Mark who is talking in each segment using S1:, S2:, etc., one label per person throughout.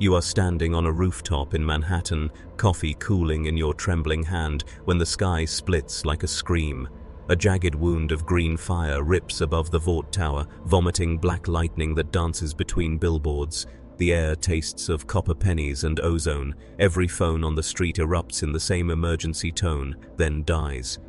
S1: You are standing on a rooftop in Manhattan, coffee cooling in your trembling hand, when the sky splits like a scream. A jagged wound of green fire rips above the Vought Tower, vomiting black lightning that dances between billboards. The air tastes of copper pennies and ozone. Every phone on the street erupts in the same emergency tone, then dies.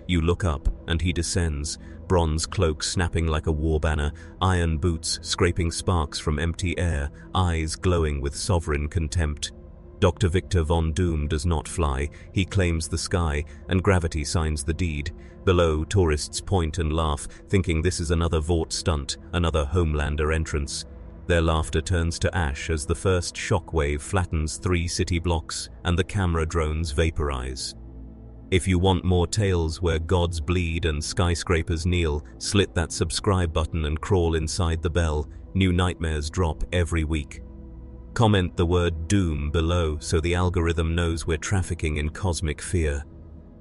S1: You look up, and he descends, bronze cloak snapping like a war banner, iron boots scraping sparks from empty air, eyes glowing with sovereign contempt. Dr. Victor von Doom does not fly. He claims the sky, and gravity signs the deed. Below, tourists point and laugh, thinking this is another Vought stunt, another Homelander entrance. Their laughter turns to ash as the first shockwave flattens 3 city blocks and the camera drones vaporize. If you want more tales where gods bleed and skyscrapers kneel, slit that subscribe button and crawl inside the bell. New nightmares drop every week. Comment the word Doom below so the algorithm knows we're trafficking in cosmic fear.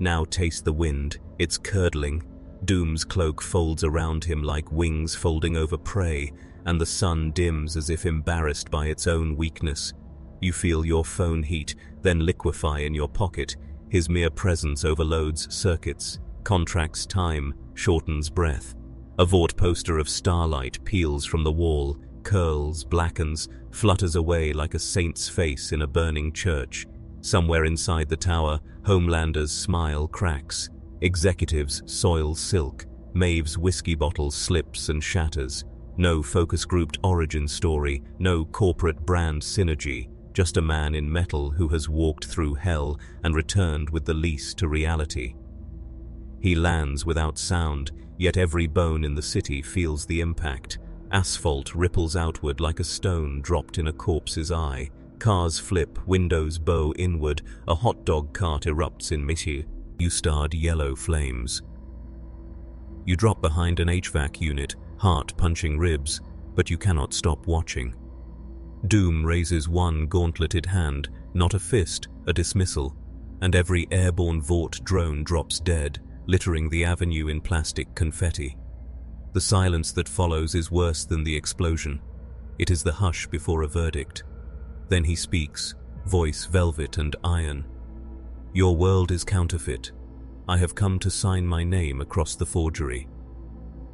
S1: Now taste the wind. It's curdling. Doom's cloak folds around him like wings folding over prey, and the sun dims as if embarrassed by its own weakness. You feel your phone heat, then liquefy in your pocket. His mere presence overloads circuits, contracts time, shortens breath. A Vought poster of starlight peels from the wall, curls, blackens, flutters away like a saint's face in a burning church. Somewhere inside the tower, Homelander's smile cracks. Executives soil silk. Maeve's whiskey bottle slips and shatters. No focus-grouped origin story, no corporate brand synergy. Just a man in metal who has walked through hell and returned with the lease to reality. He lands without sound, yet every bone in the city feels the impact. Asphalt ripples outward like a stone dropped in a corpse's eye. Cars flip, windows bow inward, a hot dog cart erupts in Michi. You starred yellow flames. You drop behind an HVAC unit, heart punching ribs, but you cannot stop watching. Doom raises one gauntleted hand, not a fist, a dismissal, and every airborne Vought drone drops dead, littering the avenue in plastic confetti. The silence that follows is worse than the explosion. It is the hush before a verdict. Then he speaks, voice velvet and iron. Your world is counterfeit. I have come to sign my name across the forgery.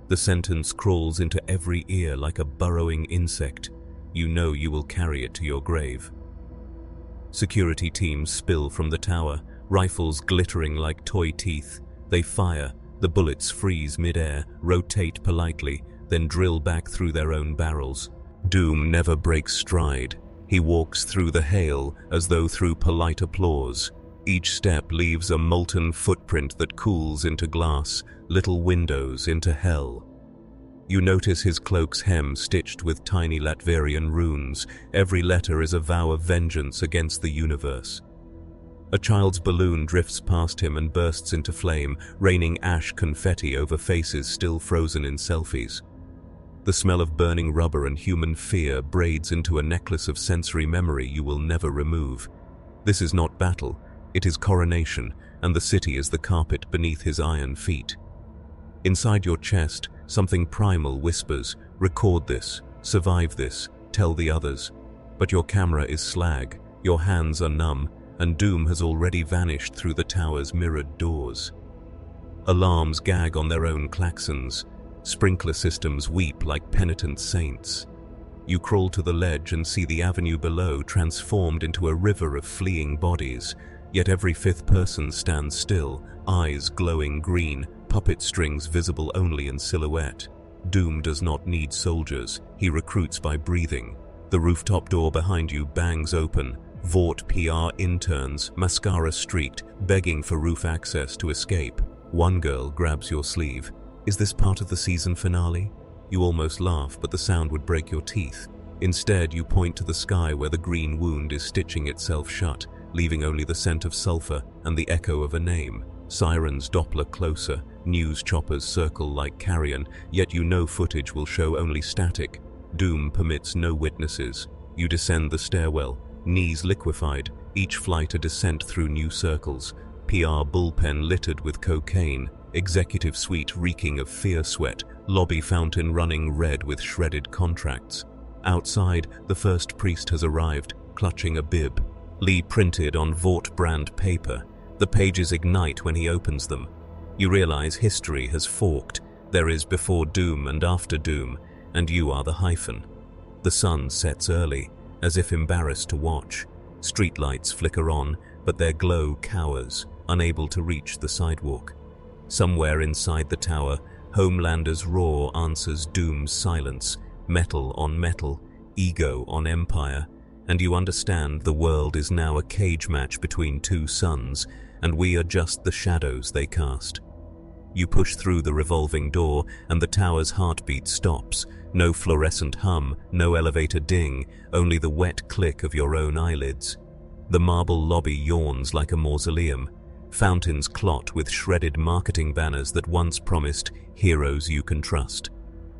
S1: The sentence crawls into every ear like a burrowing insect. You know you will carry it to your grave. Security teams spill from the tower, rifles glittering like toy teeth. They fire, the bullets freeze mid-air, rotate politely, then drill back through their own barrels. Doom never breaks stride. He walks through the hail as though through polite applause. Each step leaves a molten footprint that cools into glass, little windows into hell. You notice his cloak's hem stitched with tiny Latverian runes. Every letter is a vow of vengeance against the universe. A child's balloon drifts past him and bursts into flame, raining ash confetti over faces still frozen in selfies. The smell of burning rubber and human fear braids into a necklace of sensory memory you will never remove. This is not battle, it is coronation, and the city is the carpet beneath his iron feet. Inside your chest, something primal whispers, record this, survive this, tell the others. But your camera is slag, your hands are numb, and Doom has already vanished through the tower's mirrored doors. Alarms gag on their own klaxons. Sprinkler systems weep like penitent saints. You crawl to the ledge and see the avenue below transformed into a river of fleeing bodies, yet every fifth person stands still, eyes glowing green, puppet strings visible only in silhouette. Doom does not need soldiers, he recruits by breathing. The rooftop door behind you bangs open. Vought PR interns, mascara streaked, begging for roof access to escape. One girl grabs your sleeve. Is this part of the season finale? You almost laugh, but the sound would break your teeth. Instead, you point to the sky where the green wound is stitching itself shut, leaving only the scent of sulfur and the echo of a name. Sirens Doppler closer, news choppers circle like carrion, yet you know footage will show only static. Doom permits no witnesses. You descend the stairwell, knees liquefied, each flight a descent through new circles. PR bullpen littered with cocaine, executive suite reeking of fear sweat, lobby fountain running red with shredded contracts. Outside, the first priest has arrived, clutching a bib. Lee printed on Vought brand paper. The pages ignite when he opens them. You realize history has forked. There is before Doom and after Doom, and you are the hyphen. The sun sets early, as if embarrassed to watch. Streetlights flicker on, but their glow cowers, unable to reach the sidewalk. Somewhere inside the tower, Homelander's roar answers Doom's silence, metal on metal, ego on empire, and you understand the world is now a cage match between two suns, and we are just the shadows they cast. You push through the revolving door, and the tower's heartbeat stops. No fluorescent hum, no elevator ding, only the wet click of your own eyelids. The marble lobby yawns like a mausoleum. Fountains clot with shredded marketing banners that once promised heroes you can trust.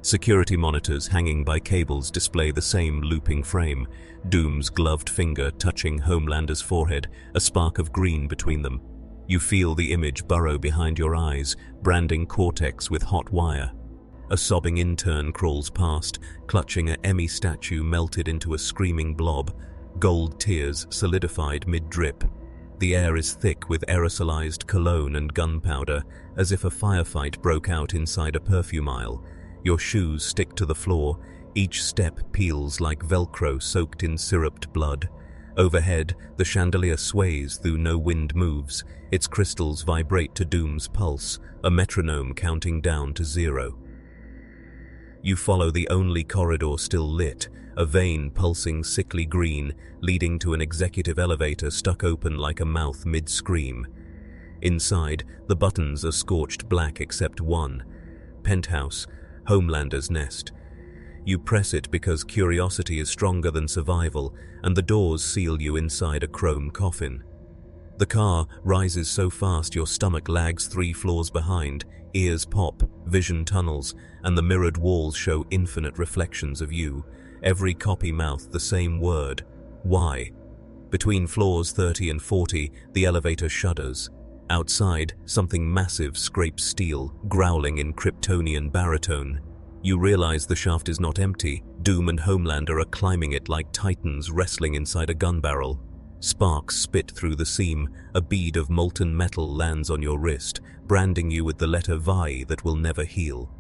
S1: Security monitors hanging by cables display the same looping frame. Doom's gloved finger touching Homelander's forehead, a spark of green between them. You feel the image burrow behind your eyes, branding cortex with hot wire. A sobbing intern crawls past, clutching an Emmy statue melted into a screaming blob, gold tears solidified mid-drip. The air is thick with aerosolized cologne and gunpowder, as if a firefight broke out inside a perfume aisle. Your shoes stick to the floor, each step peels like Velcro soaked in syruped blood. Overhead, the chandelier sways though no wind moves. Its crystals vibrate to Doom's pulse, a metronome counting down to 0. You follow the only corridor still lit, a vein pulsing sickly green, leading to an executive elevator stuck open like a mouth mid-scream. Inside, the buttons are scorched black except one. Penthouse, Homelander's nest. You press it because curiosity is stronger than survival, and the doors seal you inside a chrome coffin. The car rises so fast your stomach lags 3 floors behind, ears pop, vision tunnels, and the mirrored walls show infinite reflections of you. Every copy mouth the same word, why? Between floors 30 and 40, the elevator shudders. Outside, something massive scrapes steel, growling in Kryptonian baritone. You realize the shaft is not empty. Doom and Homelander are climbing it like titans wrestling inside a gun barrel. Sparks spit through the seam. A bead of molten metal lands on your wrist, branding you with the letter Vi that will never heal.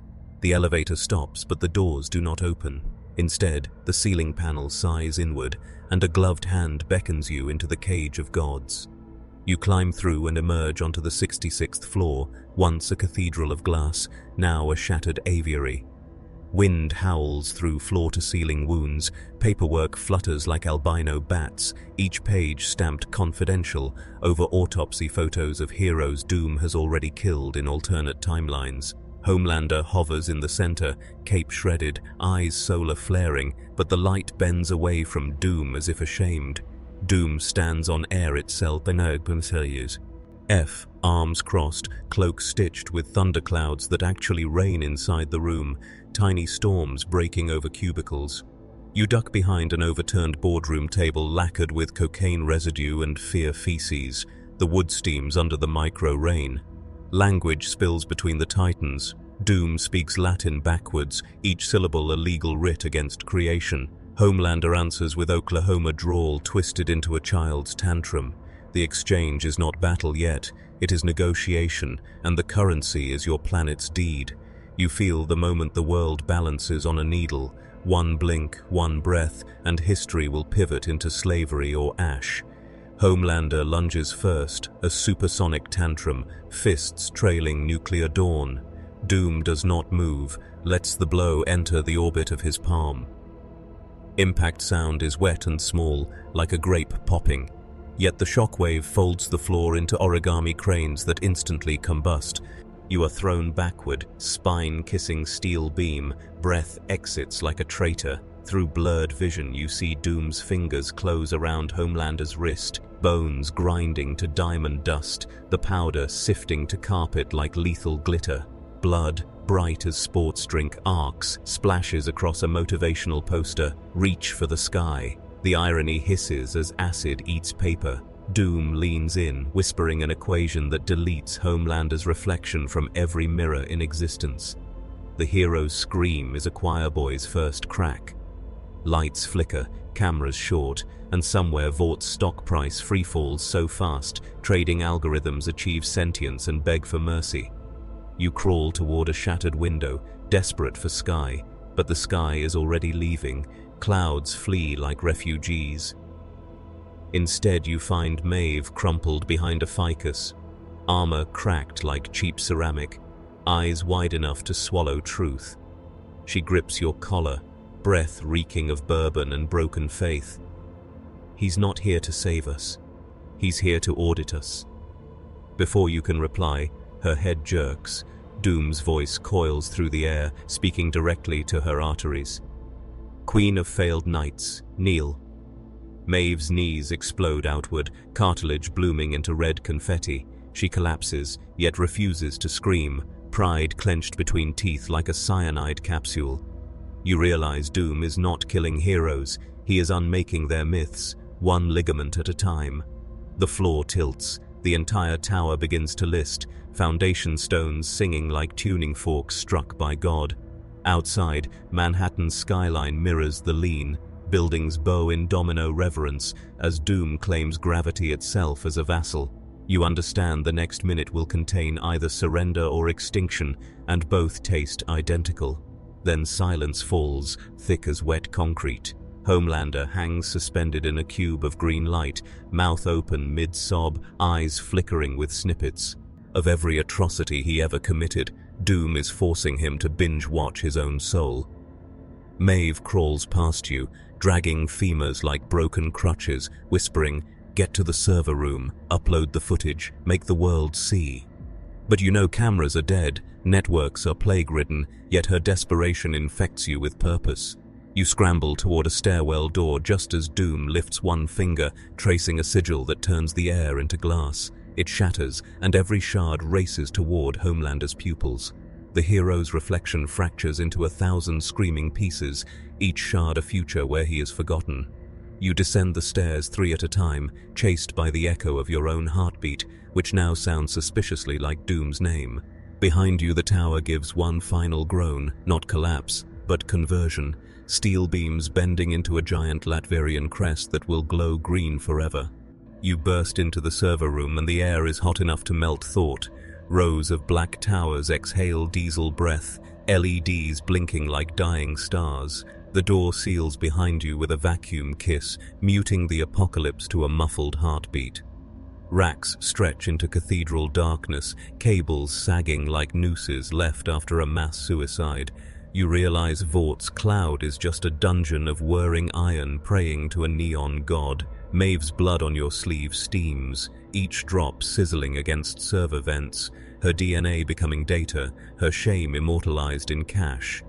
S1: The elevator stops, but the doors do not open. Instead, the ceiling panel sighs inward, and a gloved hand beckons you into the cage of gods. You climb through and emerge onto the 66th floor, once a cathedral of glass, now a shattered aviary. Wind howls through floor-to-ceiling wounds, paperwork flutters like albino bats, each page stamped confidential over autopsy photos of heroes Doom has already killed in alternate timelines. Homelander hovers in the center, cape shredded, eyes solar flaring, but the light bends away from Doom as if ashamed. Doom stands on air itself and opens F, arms crossed, cloak stitched with thunderclouds that actually rain inside the room, tiny storms breaking over cubicles. You duck behind an overturned boardroom table lacquered with cocaine residue and fear feces. The wood steams under the micro rain. Language spills between the titans. Doom speaks Latin backwards, each syllable a legal writ against creation. Homelander answers with Oklahoma drawl twisted into a child's tantrum. The exchange is not battle yet, it is negotiation, and the currency is your planet's deed. You feel the moment the world balances on a needle. One blink, one breath, and history will pivot into slavery or ash. Homelander lunges first, a supersonic tantrum, fists trailing nuclear dawn. Doom does not move, lets the blow enter the orbit of his palm. Impact sound is wet and small, like a grape popping. Yet the shockwave folds the floor into origami cranes that instantly combust. You are thrown backward, spine-kissing steel beam, breath exits like a traitor. Through blurred vision you see Doom's fingers close around Homelander's wrist, bones grinding to diamond dust, the powder sifting to carpet like lethal glitter. Blood, bright as sports drink, arcs, splashes across a motivational poster, reach for the sky. The irony hisses as acid eats paper. Doom leans in, whispering an equation that deletes Homelander's reflection from every mirror in existence. The hero's scream is a choir boy's first crack. Lights flicker, cameras short, and somewhere Vort's stock price freefalls so fast, trading algorithms achieve sentience and beg for mercy. You crawl toward a shattered window, desperate for sky, but the sky is already leaving. Clouds flee like refugees. Instead, you find Maeve crumpled behind a ficus, armor cracked like cheap ceramic, eyes wide enough to swallow truth. She grips your collar, breath reeking of bourbon and broken faith. He's not here to save us. He's here to audit us. Before you can reply, her head jerks. Doom's voice coils through the air, speaking directly to her arteries. Queen of failed knights, kneel. Maeve's knees explode outward, cartilage blooming into red confetti. She collapses, yet refuses to scream, pride clenched between teeth like a cyanide capsule. You realize Doom is not killing heroes, he is unmaking their myths, one ligament at a time. The floor tilts, the entire tower begins to list, foundation stones singing like tuning forks struck by God. Outside, Manhattan's skyline mirrors the lean, buildings bow in domino reverence as Doom claims gravity itself as a vassal. You understand the next minute will contain either surrender or extinction, and both taste identical. Then silence falls, thick as wet concrete. Homelander hangs suspended in a cube of green light, mouth open mid-sob, eyes flickering with snippets. Of every atrocity he ever committed, Doom is forcing him to binge-watch his own soul. Maeve crawls past you, dragging femurs like broken crutches, whispering, "Get to the server room, upload the footage, make the world see." But you know cameras are dead, networks are plague-ridden, yet her desperation infects you with purpose. You scramble toward a stairwell door just as Doom lifts one finger, tracing a sigil that turns the air into glass. It shatters, and every shard races toward Homelander's pupils. The hero's reflection fractures into 1,000 screaming pieces, each shard a future where he is forgotten. You descend the stairs 3 at a time, chased by the echo of your own heartbeat, which now sounds suspiciously like Doom's name. Behind you the tower gives one final groan, not collapse, but conversion, steel beams bending into a giant Latverian crest that will glow green forever. You burst into the server room and the air is hot enough to melt thought. Rows of black towers exhale diesel breath, LEDs blinking like dying stars. The door seals behind you with a vacuum kiss, muting the apocalypse to a muffled heartbeat. Racks stretch into cathedral darkness, cables sagging like nooses left after a mass suicide. You realize Vort's cloud is just a dungeon of whirring iron praying to a neon god. Maeve's blood on your sleeve steams, each drop sizzling against server vents, her DNA becoming data, her shame immortalized in cache.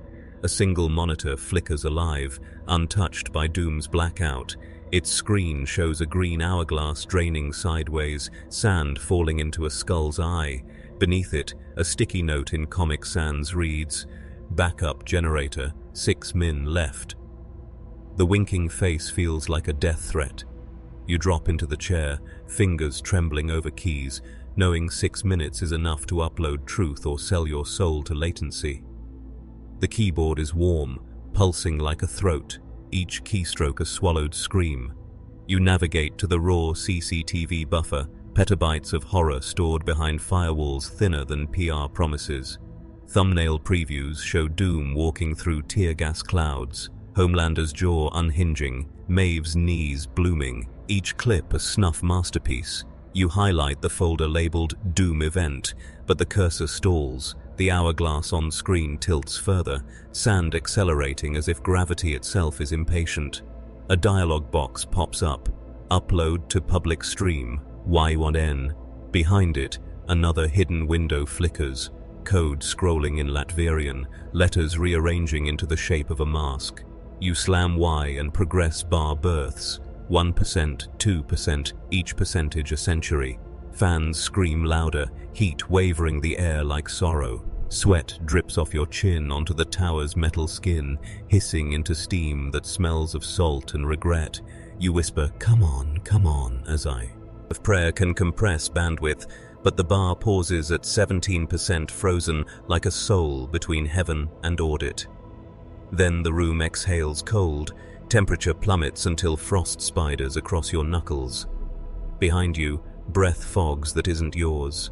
S1: A single monitor flickers alive, untouched by Doom's blackout. Its screen shows a green hourglass draining sideways, sand falling into a skull's eye. Beneath it, a sticky note in Comic Sans reads, "Backup generator, 6 min left." The winking face feels like a death threat. You drop into the chair, fingers trembling over keys, knowing 6 minutes is enough to upload truth or sell your soul to latency. The keyboard is warm, pulsing like a throat, each keystroke a swallowed scream. You navigate to the raw CCTV buffer, petabytes of horror stored behind firewalls thinner than PR promises. Thumbnail previews show Doom walking through tear gas clouds, Homelander's jaw unhinging, Maeve's knees blooming, each clip a snuff masterpiece. You highlight the folder labeled Doom Event, but the cursor stalls. The hourglass on screen tilts further, sand accelerating as if gravity itself is impatient. A dialog box pops up. Upload to public stream, Y1N. Behind it, another hidden window flickers, code scrolling in Latverian, letters rearranging into the shape of a mask. You slam Y and progress bar births. 1%, 2%, each percentage a century. Fans scream louder, heat wavering the air like sorrow. Sweat drips off your chin onto the tower's metal skin, hissing into steam that smells of salt and regret. You whisper, come on, as I. Of prayer can compress bandwidth, but the bar pauses at 17% frozen like a soul between heaven and audit. Then the room exhales cold. Temperature plummets until frost spiders across your knuckles. Behind you, breath fogs that isn't yours.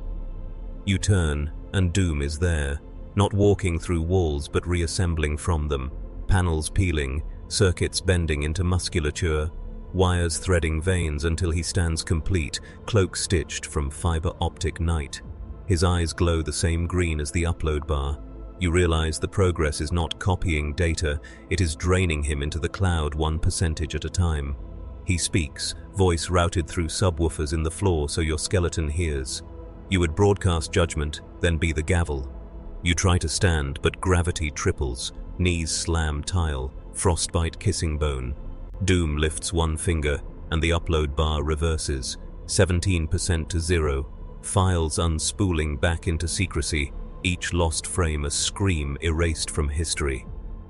S1: You turn, and doom is there, not walking through walls but reassembling from them, panels peeling, circuits bending into musculature, wires threading veins until he stands complete, cloak stitched from fiber optic night. His eyes glow the same green as the upload bar. You realize the progress is not copying data, it is draining him into the cloud 1% at a time. He speaks, voice routed through subwoofers in the floor so your skeleton hears. You would broadcast judgment, then be the gavel. You try to stand, but gravity triples, knees slam tile, frostbite kissing bone. Doom lifts one finger, and the upload bar reverses, 17% to 0. Files unspooling back into secrecy, each lost frame a scream erased from history.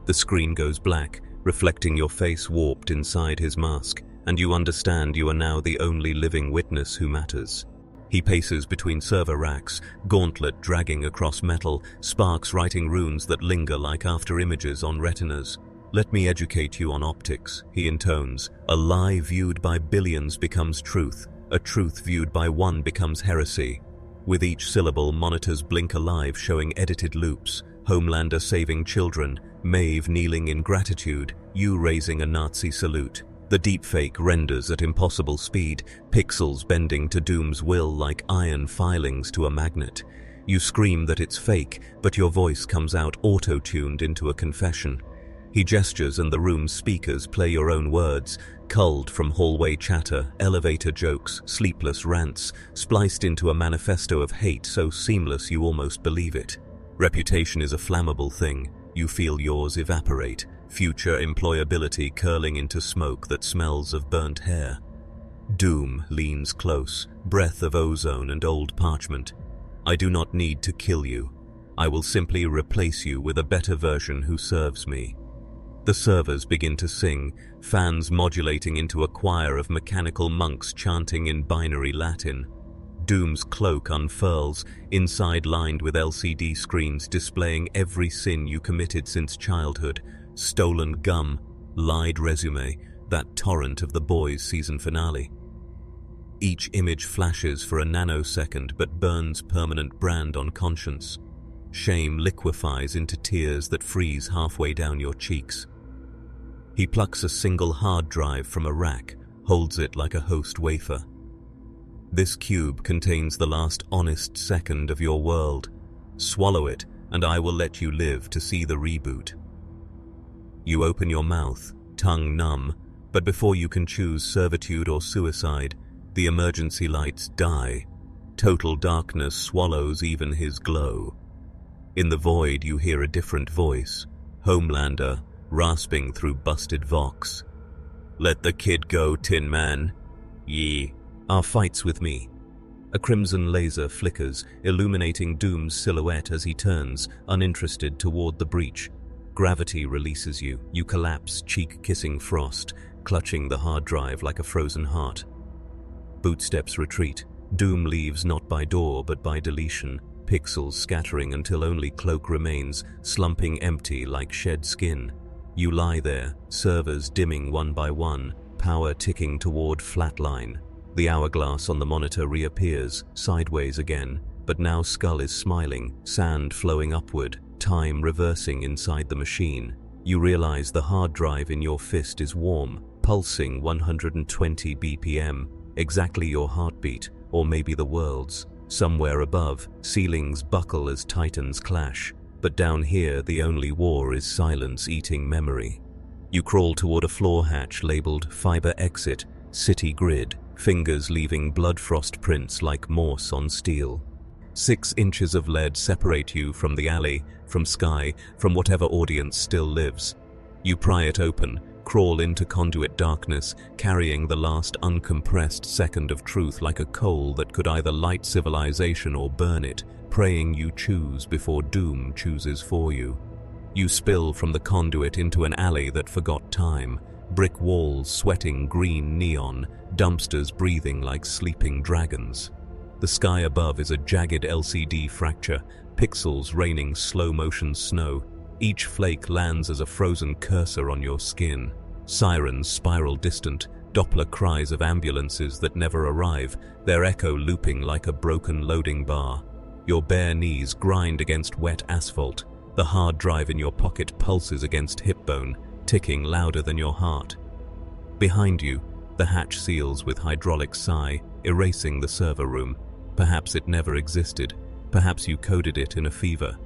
S1: The screen goes black, reflecting your face warped inside his mask, and you understand you are now the only living witness who matters. He paces between server racks, gauntlet dragging across metal, sparks writing runes that linger like after images on retinas. "Let me educate you on optics," he intones. "A lie viewed by billions becomes truth. A truth viewed by one becomes heresy." With each syllable, monitors blink alive, showing edited loops. Homelander saving children, Maeve kneeling in gratitude, you raising a Nazi salute. The deepfake renders at impossible speed, pixels bending to Doom's will like iron filings to a magnet. You scream that it's fake, but your voice comes out auto-tuned into a confession. He gestures and the room's speakers play your own words, culled from hallway chatter, elevator jokes, sleepless rants, spliced into a manifesto of hate so seamless you almost believe it. Reputation is a flammable thing. You feel yours evaporate, future employability curling into smoke that smells of burnt hair. Doom leans close, breath of ozone and old parchment. "I do not need to kill you. I will simply replace you with a better version who serves me." The servers begin to sing, fans modulating into a choir of mechanical monks chanting in binary Latin. Doom's cloak unfurls, inside lined with LCD screens displaying every sin you committed since childhood. Stolen gum, lied resume, that torrent of The Boys season finale. Each image flashes for a nanosecond but burns permanent brand on conscience. Shame liquefies into tears that freeze halfway down your cheeks. He plucks a single hard drive from a rack, holds it like a host wafer. "This cube contains the last honest second of your world. Swallow it, and I will let you live to see the reboot." You open your mouth, tongue numb, but before you can choose servitude or suicide, the emergency lights die. Total darkness swallows even his glow. In the void you hear a different voice, Homelander, rasping through busted vox. "Let the kid go, Tin Man. Ye are fights with me." A crimson laser flickers, illuminating Doom's silhouette as he turns, uninterested, toward the breach. Gravity releases you. You collapse, cheek-kissing frost, clutching the hard drive like a frozen heart. Bootsteps retreat. Doom leaves not by door but by deletion, pixels scattering until only cloak remains, slumping empty like shed skin. You lie there, servers dimming one by one, power ticking toward flatline. The hourglass on the monitor reappears, sideways again, but now Skull is smiling, sand flowing upward, time reversing inside the machine. You realize the hard drive in your fist is warm, pulsing 120 BPM, exactly your heartbeat, or maybe the world's. Somewhere above, ceilings buckle as titans clash. But down here, the only war is silence eating memory. You crawl toward a floor hatch labeled Fiber Exit, City Grid, fingers leaving blood frost prints like Morse on steel. 6 inches of lead separate you from the alley, from sky, from whatever audience still lives. You pry it open, crawl into conduit darkness, carrying the last uncompressed second of truth like a coal that could either light civilization or burn it, praying you choose before Doom chooses for you. You spill from the conduit into an alley that forgot time, brick walls sweating green neon, dumpsters breathing like sleeping dragons. The sky above is a jagged LCD fracture, pixels raining slow-motion snow. Each flake lands as a frozen cursor on your skin. Sirens spiral distant, Doppler cries of ambulances that never arrive, their echo looping like a broken loading bar. Your bare knees grind against wet asphalt. The hard drive in your pocket pulses against hip bone, ticking louder than your heart. Behind you, the hatch seals with hydraulic sigh, erasing the server room. Perhaps it never existed. Perhaps you coded it in a fever.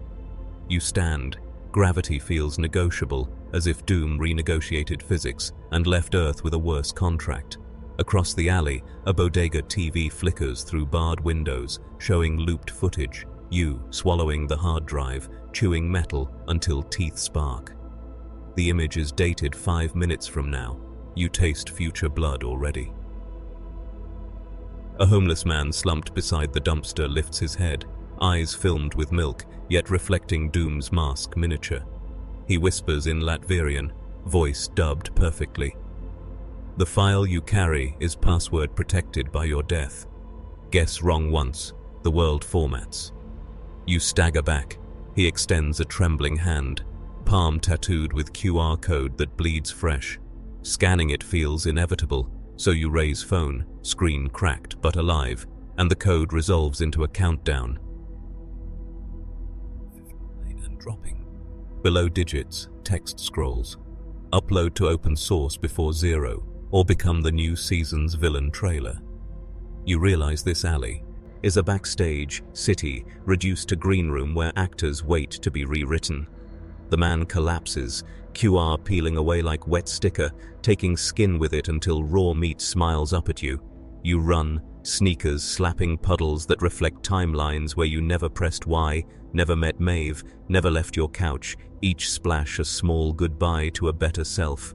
S1: You stand. Gravity feels negotiable, as if Doom renegotiated physics and left Earth with a worse contract. Across the alley, a bodega TV flickers through barred windows, showing looped footage. You, swallowing the hard drive, chewing metal until teeth spark. The image is dated 5 minutes from now. You taste future blood already. A homeless man slumped beside the dumpster lifts his head, eyes filmed with milk, yet reflecting Doom's mask miniature. He whispers in Latvian, voice dubbed perfectly. The file you carry is password protected by your death. Guess wrong once, the world formats. You stagger back. He extends a trembling hand, palm tattooed with QR code that bleeds fresh. Scanning it feels inevitable, so you raise phone, screen cracked but alive, and the code resolves into a countdown. And dropping. Below digits, text scrolls. Upload to open source before 0, or become the new season's villain trailer. You realize this alley is a backstage city reduced to green room where actors wait to be rewritten. The man collapses, QR peeling away like wet sticker, taking skin with it until raw meat smiles up at you. You run, sneakers slapping puddles that reflect timelines where you never pressed Y, never met Maeve, never left your couch, each splash a small goodbye to a better self.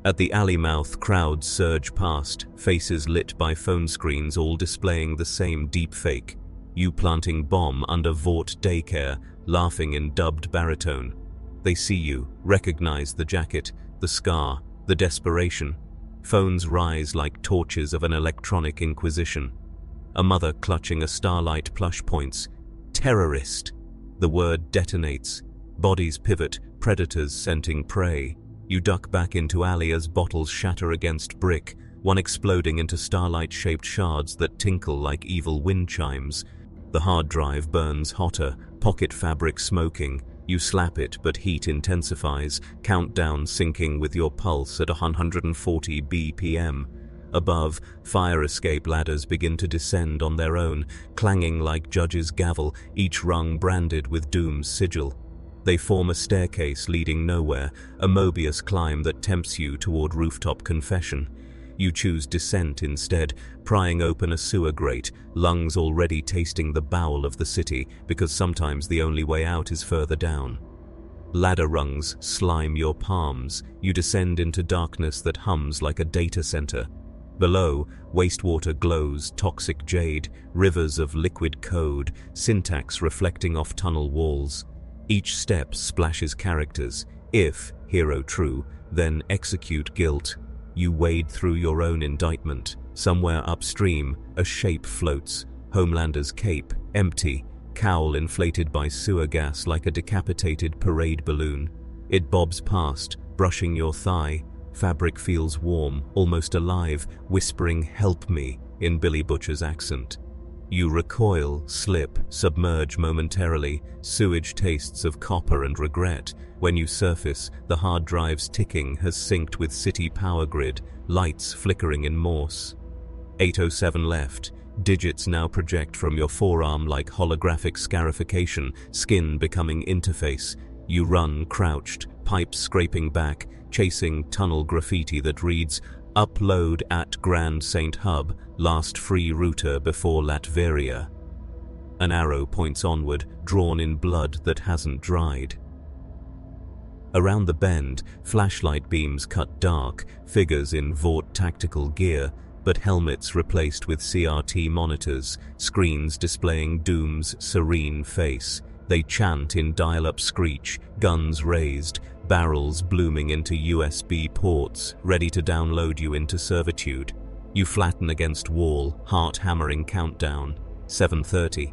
S1: At the alley mouth, crowds surge past, faces lit by phone screens all displaying the same deep fake. You planting bomb under Vought daycare, laughing in dubbed baritone. They see you, recognize the jacket, the scar, the desperation. Phones rise like torches of an electronic inquisition. A mother clutching a Starlight plush points. Terrorist. The word detonates. Bodies pivot, predators scenting prey. You duck back into alley as bottles shatter against brick, one exploding into starlight-shaped shards that tinkle like evil wind chimes. The hard drive burns hotter, pocket fabric smoking. You slap it, but heat intensifies, countdown syncing with your pulse at 140 BPM. Above, fire escape ladders begin to descend on their own, clanging like judge's gavel, each rung branded with Doom's sigil. They form a staircase leading nowhere, a Mobius climb that tempts you toward rooftop confession. You choose descent instead, prying open a sewer grate, lungs already tasting the bowel of the city, because sometimes the only way out is further down. Ladder rungs slime your palms. You descend into darkness that hums like a data center. Below, wastewater glows, toxic jade, rivers of liquid code, syntax reflecting off tunnel walls. Each step splashes characters. If, hero true, then execute guilt. You wade through your own indictment. Somewhere upstream, a shape floats. Homelander's cape, empty. Cowl inflated by sewer gas like a decapitated parade balloon. It bobs past, brushing your thigh. Fabric feels warm, almost alive, whispering "help me" in Billy Butcher's accent. You recoil, slip, submerge momentarily, sewage tastes of copper and regret. When you surface, the hard drive's ticking has synced with city power grid, lights flickering in Morse. 8:07 left. Digits now project from your forearm like holographic scarification, skin becoming interface. You run crouched, pipes scraping back, chasing tunnel graffiti that reads, "Upload at Grand Saint Hub, last free router before Latveria." An arrow points onward, drawn in blood that hasn't dried. Around the bend, flashlight beams cut dark, figures in Vought tactical gear, but helmets replaced with CRT monitors, screens displaying Doom's serene face. They chant in dial-up screech, guns raised, barrels blooming into USB ports, ready to download you into servitude. You flatten against wall, heart-hammering countdown. 7:30.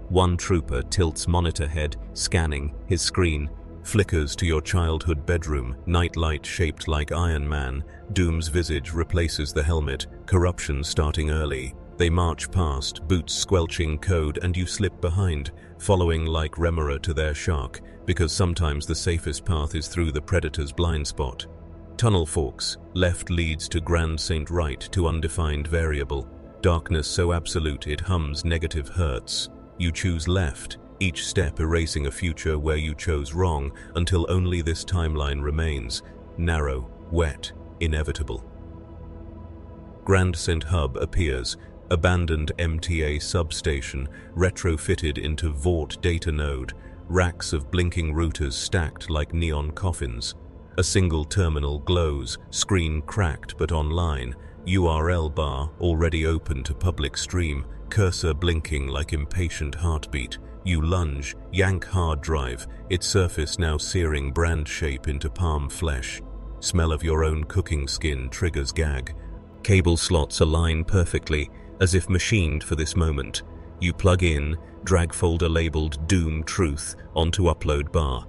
S1: One trooper tilts monitor head, scanning his screen. Flickers to your childhood bedroom, nightlight shaped like Iron Man. Doom's visage replaces the helmet, corruption starting early. They march past, boots squelching code, and you slip behind, following like Remora to their shark, because sometimes the safest path is through the predator's blind spot. Tunnel forks, left leads to Grand Saint, right to undefined variable. Darkness so absolute it hums negative hertz. You choose left, each step erasing a future where you chose wrong, until only this timeline remains, narrow, wet, inevitable. Grand Saint Hub appears, abandoned MTA substation, retrofitted into Vought data node, racks of blinking routers stacked like neon coffins. A single terminal glows, screen cracked but online, URL bar already open to public stream, cursor blinking like impatient heartbeat. You lunge, yank hard drive, its surface now searing brand shape into palm flesh. Smell of your own cooking skin triggers gag. Cable slots align perfectly, as if machined for this moment. You plug in, drag folder labeled Doom Truth onto upload bar.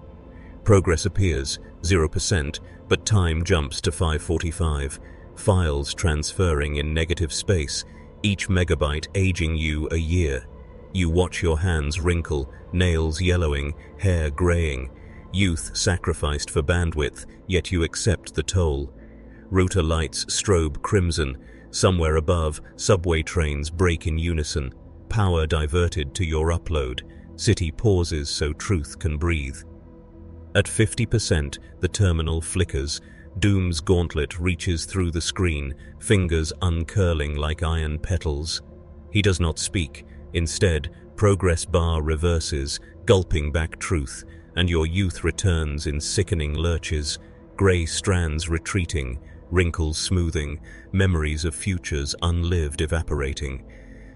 S1: Progress appears, 0%, but time jumps to 545. Files transferring in negative space, each megabyte aging you a year. You watch your hands wrinkle, nails yellowing, hair graying. Youth sacrificed for bandwidth, yet you accept the toll. Router lights strobe crimson. Somewhere above, subway trains break in unison. Power diverted to your upload. City pauses so truth can breathe. At 50%, the terminal flickers. Doom's gauntlet reaches through the screen, fingers uncurling like iron petals. He does not speak. Instead, progress bar reverses, gulping back truth, and your youth returns in sickening lurches, grey strands retreating, wrinkles smoothing, memories of futures unlived evaporating.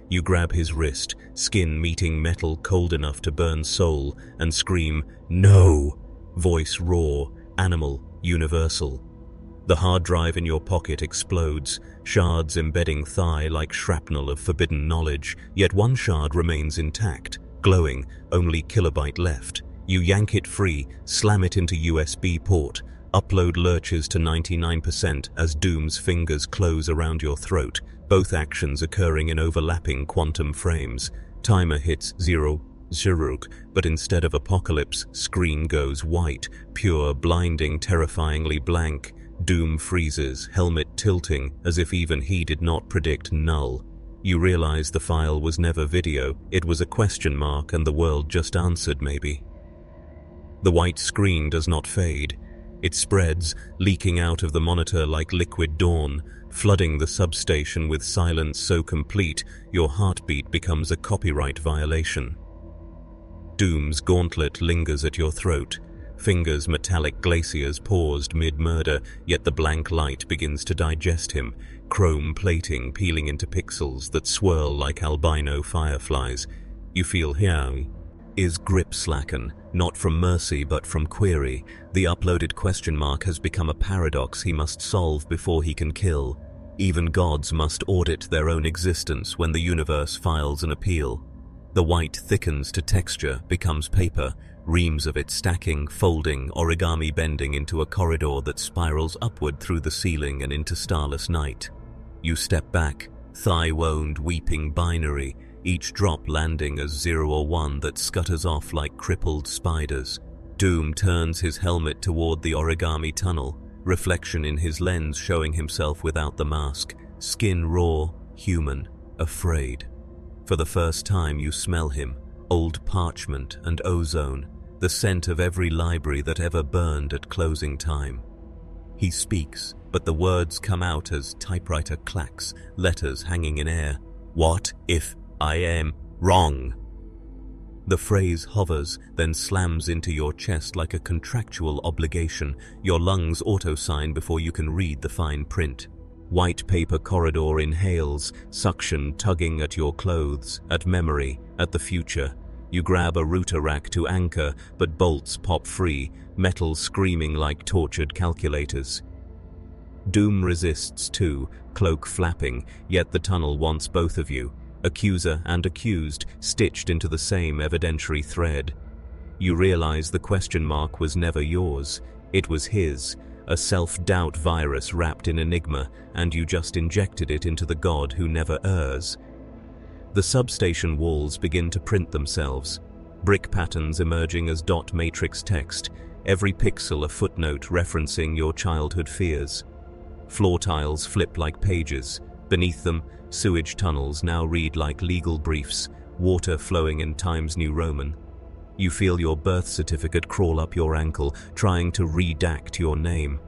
S1: You grab his wrist, skin meeting metal cold enough to burn soul, and scream, "No!" Voice raw, animal, universal. The hard drive in your pocket explodes, shards embedding thigh like shrapnel of forbidden knowledge, yet one shard remains intact, glowing, only kilobyte left. You yank it free, slam it into USB port. Upload lurches to 99% as Doom's fingers close around your throat, both actions occurring in overlapping quantum frames. Timer hits 0, but instead of apocalypse, screen goes white, pure, blinding, terrifyingly blank. Doom freezes, helmet tilting, as if even he did not predict null. You realize the file was never video, it was a question mark and the world just answered maybe. The white screen does not fade. It spreads, leaking out of the monitor like liquid dawn, flooding the substation with silence so complete your heartbeat becomes a copyright violation. Doom's gauntlet lingers at your throat. Fingers metallic glaciers paused mid-murder, yet the blank light begins to digest him, chrome plating peeling into pixels that swirl like albino fireflies. You feel his grip slacken, not from mercy but from query. The uploaded question mark has become a paradox he must solve before he can kill. Even gods must audit their own existence when the universe files an appeal. The white thickens to texture, becomes paper, reams of it stacking, folding, origami bending into a corridor that spirals upward through the ceiling and into starless night. You step back, thigh-wound, weeping binary, each drop landing as 0 or 1 that scutters off like crippled spiders. Doom turns his helmet toward the origami tunnel, reflection in his lens showing himself without the mask, skin raw, human, afraid. For the first time you smell him, old parchment and ozone, the scent of every library that ever burned at closing time. He speaks, but the words come out as typewriter clacks, letters hanging in air. What if I am wrong? The phrase hovers, then slams into your chest like a contractual obligation. Your lungs auto-sign before you can read the fine print. White paper corridor inhales, suction tugging at your clothes, at memory, at the future. You grab a router rack to anchor, but bolts pop free, metal screaming like tortured calculators. Doom resists too, cloak flapping, yet the tunnel wants both of you. Accuser and accused, stitched into the same evidentiary thread. You realize the question mark was never yours. It was his, a self-doubt virus wrapped in enigma, and you just injected it into the god who never errs. The substation walls begin to print themselves, brick patterns emerging as dot matrix text, every pixel a footnote referencing your childhood fears. Floor tiles flip like pages. Beneath them, sewage tunnels now read like legal briefs, water flowing in Times New Roman. You feel your birth certificate crawl up your ankle, trying to redact your name.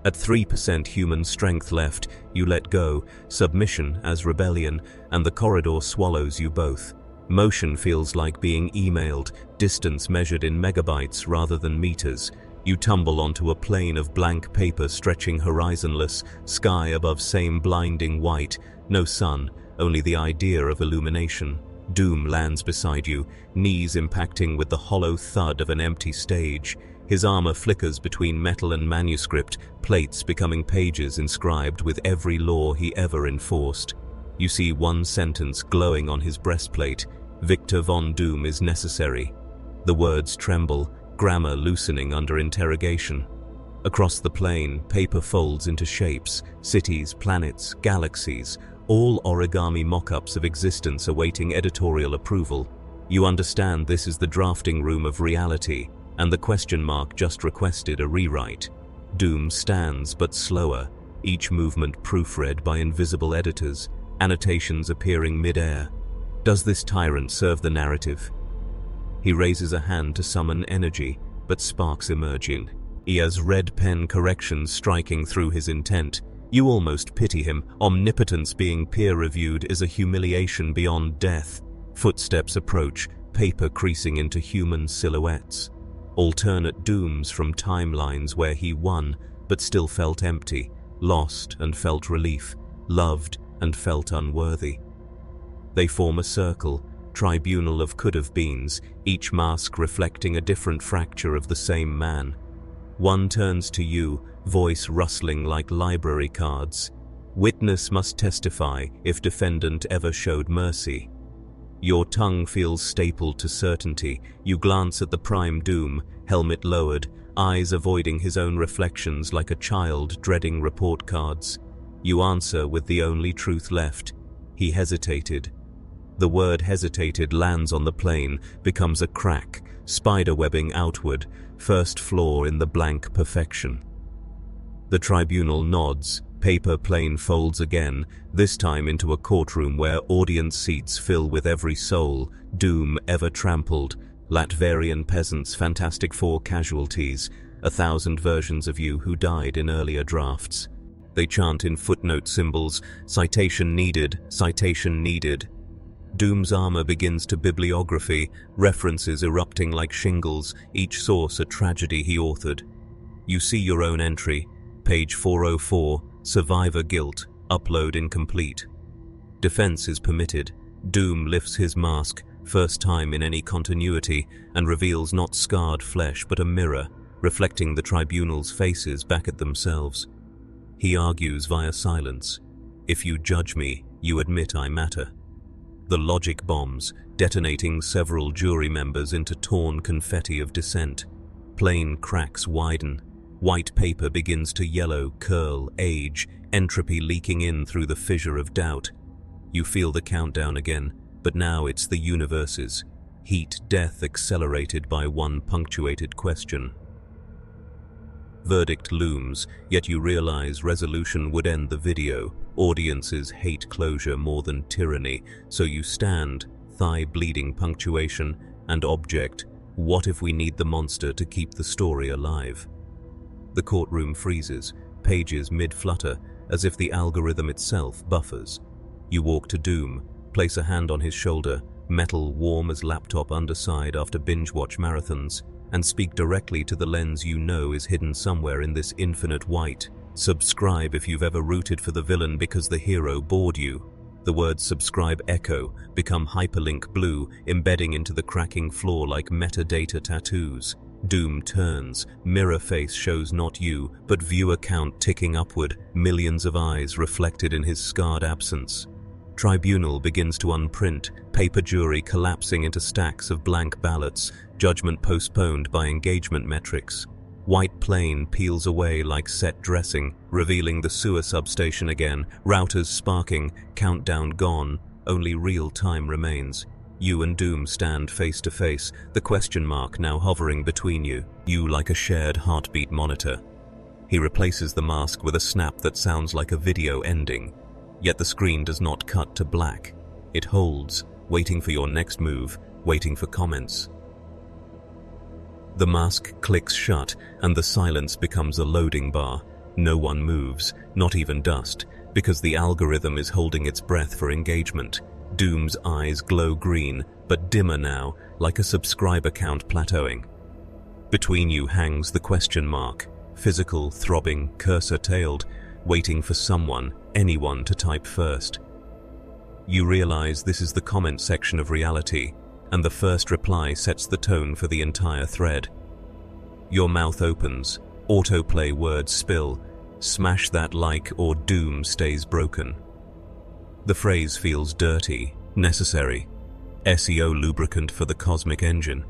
S1: At 3% human strength left, you let go, submission as rebellion, and the corridor swallows you both. Motion feels like being emailed, distance measured in megabytes rather than meters. You tumble onto a plane of blank paper stretching horizonless, sky above same blinding white, no sun, only the idea of illumination. Doom lands beside you, knees impacting with the hollow thud of an empty stage. His armor flickers between metal and manuscript, plates becoming pages inscribed with every law he ever enforced. You see one sentence glowing on his breastplate: Victor von Doom is necessary. The words tremble, grammar loosening under interrogation. Across the plane, paper folds into shapes, cities, planets, galaxies, all origami mock-ups of existence awaiting editorial approval. You understand this is the drafting room of reality, and the question mark just requested a rewrite. Doom stands, but slower, each movement proofread by invisible editors, annotations appearing mid-air. Does this tyrant serve the narrative? He raises a hand to summon energy, but sparks emerging. He has red pen corrections striking through his intent. You almost pity him. Omnipotence being peer-reviewed is a humiliation beyond death. Footsteps approach, paper creasing into human silhouettes. Alternate dooms from timelines where he won, but still felt empty, lost and felt relief, loved and felt unworthy. They form a circle, tribunal of could-have-beens, each mask reflecting a different fracture of the same man. One turns to you, voice rustling like library cards. Witness must testify if defendant ever showed mercy. Your tongue feels stapled to certainty. You glance at the prime Doom, helmet lowered, eyes avoiding his own reflections like a child dreading report cards. You answer with the only truth left. He hesitated. The word hesitated lands on the plane, becomes a crack, spiderwebbing outward, first floor in the blank perfection. The tribunal nods, paper plane folds again, this time into a courtroom where audience seats fill with every soul, doom ever trampled, Latverian peasants, Fantastic Four casualties, 1,000 versions of you who died in earlier drafts. They chant in footnote symbols, citation needed, citation needed. Doom's armor begins to bibliography, references erupting like shingles, each source a tragedy he authored. You see your own entry, page 404, survivor guilt, upload incomplete. Defense is permitted. Doom lifts his mask, first time in any continuity, and reveals not scarred flesh but a mirror, reflecting the tribunal's faces back at themselves. He argues via silence. If you judge me, you admit I matter. The logic bombs, detonating several jury members into torn confetti of dissent. Plane cracks widen. White paper begins to yellow, curl, age, entropy leaking in through the fissure of doubt. You feel the countdown again, but now it's the universe's. Heat, death accelerated by one punctuated question. Verdict looms, yet you realize resolution would end the video. Audiences hate closure more than tyranny, so you stand, thigh-bleeding punctuation, and object, what if we need the monster to keep the story alive? The courtroom freezes, pages mid-flutter, as if the algorithm itself buffers. You walk to Doom, place a hand on his shoulder, metal warm as laptop underside after binge-watch marathons, and speak directly to the lens you know is hidden somewhere in this infinite white. Subscribe if you've ever rooted for the villain because the hero bored you. The words subscribe echo, become hyperlink blue, embedding into the cracking floor like metadata tattoos. Doom turns, mirror face shows not you, but viewer count ticking upward, millions of eyes reflected in his scarred absence. Tribunal begins to unprint, paper jury collapsing into stacks of blank ballots, Judgment postponed by engagement metrics. White plane peels away like set dressing, revealing the sewer substation again. Routers sparking, countdown gone, only real time remains. You and Doom stand face to face, the question mark now hovering between you. You like a shared heartbeat monitor. He replaces the mask with a snap that sounds like a video ending. Yet the screen does not cut to black. It holds, waiting for your next move, waiting for comments. The mask clicks shut, and the silence becomes a loading bar. No one moves, not even dust, because the algorithm is holding its breath for engagement. Doom's eyes glow green, but dimmer now, like a subscriber count plateauing. Between you hangs the question mark, physical, throbbing, cursor-tailed, waiting for someone, anyone to type first. You realize this is the comment section of reality, and the first reply sets the tone for the entire thread. Your mouth opens, autoplay words spill, smash that like or Doom stays broken. The phrase feels dirty, necessary, SEO lubricant for the cosmic engine.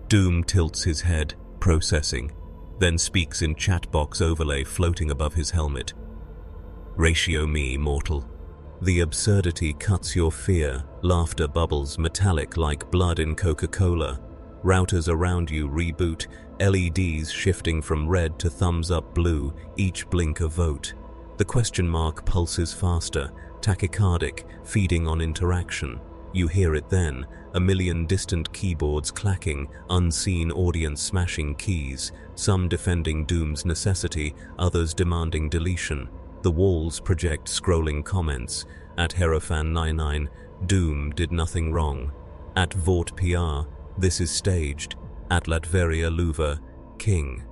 S1: Doom tilts his head, processing, then speaks in chatbox overlay floating above his helmet. Ratio me, mortal. The absurdity cuts your fear, laughter bubbles metallic like blood in Coca-Cola. Routers around you reboot, LEDs shifting from red to thumbs up blue, each blink a vote. The question mark pulses faster, tachycardic, feeding on interaction. You hear it then, a million distant keyboards clacking, unseen audience smashing keys, some defending Doom's necessity, others demanding deletion. The walls project scrolling comments. At Herofan99, Doom did nothing wrong. At Vort PR, this is staged. At Latveria Luva, king.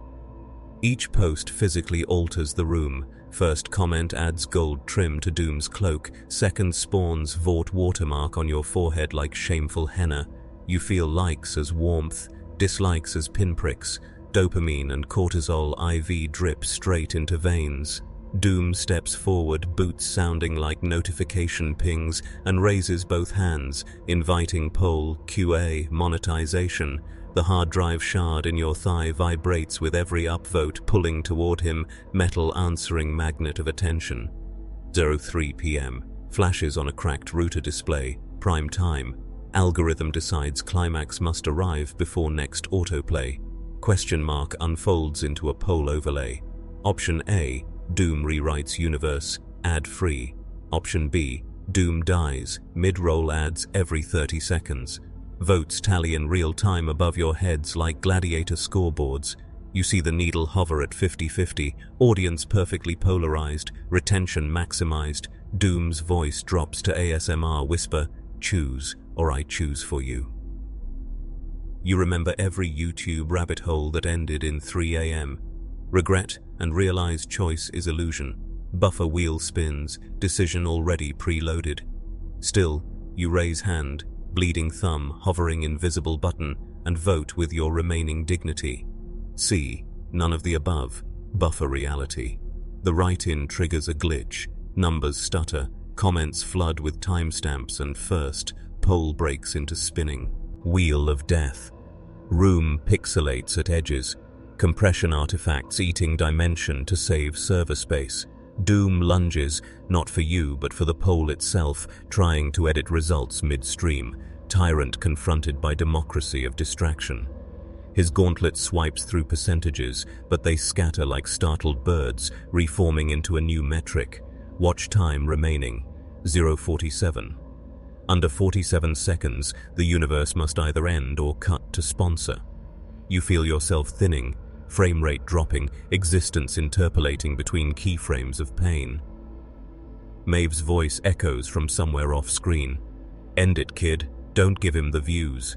S1: Each post physically alters the room. First comment adds gold trim to Doom's cloak. Second spawns Vort watermark on your forehead like shameful henna. You feel likes as warmth, dislikes as pinpricks. Dopamine and cortisol IV drip straight into veins. Doom steps forward, boots sounding like notification pings, and raises both hands, inviting poll, QA, monetization. The hard drive shard in your thigh vibrates with every upvote, pulling toward him, metal answering magnet of attention. 03 PM. Flashes on a cracked router display. Prime time. Algorithm decides climax must arrive before next autoplay. Question mark unfolds into a poll overlay. Option A. Doom rewrites universe, ad-free. Option B. Doom dies, mid-roll ads every 30 seconds. Votes tally in real time above your heads like gladiator scoreboards. You see the needle hover at 50-50, audience perfectly polarized, retention maximized. Doom's voice drops to ASMR whisper, choose or I choose for you. You remember every YouTube rabbit hole that ended in 3 AM. Regret and realize choice is illusion. Buffer wheel spins, decision already preloaded. Still, you raise hand, bleeding thumb hovering invisible button, and vote with your remaining dignity. C. None of the above. Buffer reality. The write-in triggers a glitch. Numbers stutter. Comments flood with timestamps, and first, poll breaks into spinning. Wheel of death. Room pixelates at edges. Compression artifacts eating dimension to save server space. Doom lunges, not for you but for the poll itself, trying to edit results midstream. Tyrant confronted by democracy of distraction. His gauntlet swipes through percentages, but they scatter like startled birds, reforming into a new metric. Watch time remaining, 0:47. Under 47 seconds, the universe must either end or cut to sponsor. You feel yourself thinning, frame rate dropping, existence interpolating between keyframes of pain. Maeve's voice echoes from somewhere off-screen. End it, kid. Don't give him the views.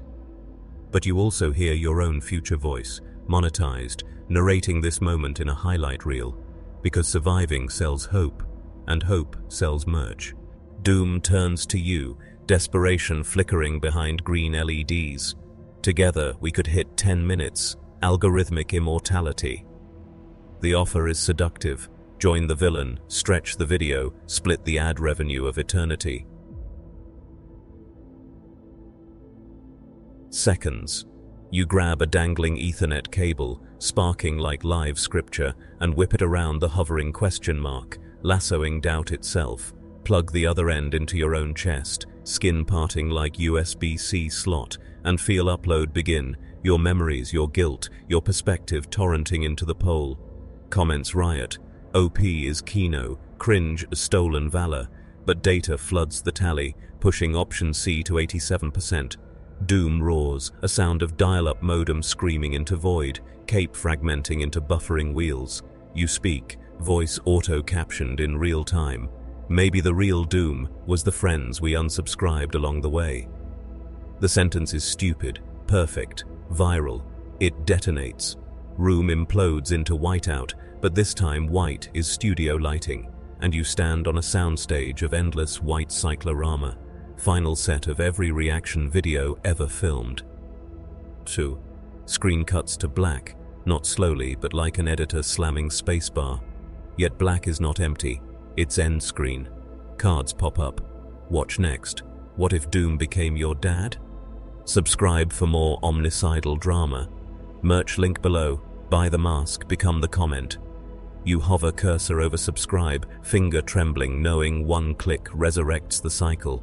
S1: But you also hear your own future voice, monetized, narrating this moment in a highlight reel, because surviving sells hope, and hope sells merch. Doom turns to you, desperation flickering behind green LEDs. Together, we could hit 10 minutes. Algorithmic immortality. The offer is seductive. Join the villain, stretch the video, split the ad revenue of eternity. Seconds. You grab a dangling Ethernet cable, sparking like live scripture, and whip it around the hovering question mark, lassoing doubt itself. Plug the other end into your own chest, skin parting like USB-C slot, and feel upload begin, your memories, your guilt, your perspective torrenting into the pole. Comments riot. OP is Kino, cringe, stolen valor, but data floods the tally, pushing option C to 87%. Doom roars, a sound of dial-up modem screaming into void, cape fragmenting into buffering wheels. You speak, voice auto-captioned in real time. Maybe the real Doom was the friends we unsubscribed along the way. The sentence is stupid, perfect, viral. It detonates. Room implodes into whiteout, but this time white is studio lighting, and you stand on a soundstage of endless white cyclorama, final set of every reaction video ever filmed. 2. Screen cuts to black, not slowly but like an editor slamming spacebar. Yet black is not empty, it's end screen. Cards pop up. Watch next. What if Doom became your dad? Subscribe for more omnicidal drama. Merch link below. Buy the mask, become the comment. You hover cursor over subscribe, finger trembling knowing one click resurrects the cycle.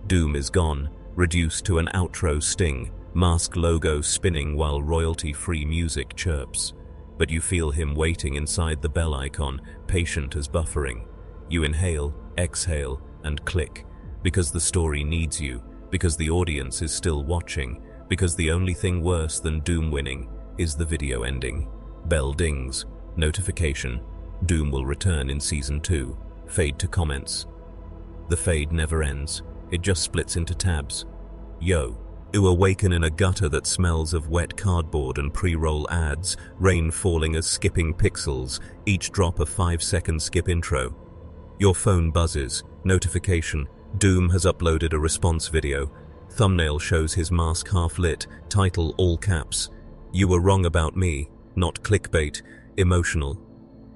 S1: Doom is gone, reduced to an outro sting, mask logo spinning while royalty-free music chirps. But you feel him waiting inside the bell icon, patient as buffering. You inhale, exhale, and click, because the story needs you, because the audience is still watching, because the only thing worse than Doom winning is the video ending. Bell dings. Notification. Doom will return in Season 2. Fade to comments. The fade never ends. It just splits into tabs. Yo. You awaken in a gutter that smells of wet cardboard and pre-roll ads, rain falling as skipping pixels, each drop a 5-second skip intro. Your phone buzzes. Notification. Doom has uploaded a response video. Thumbnail shows his mask half lit, title all caps. You were wrong about me, not clickbait, emotional.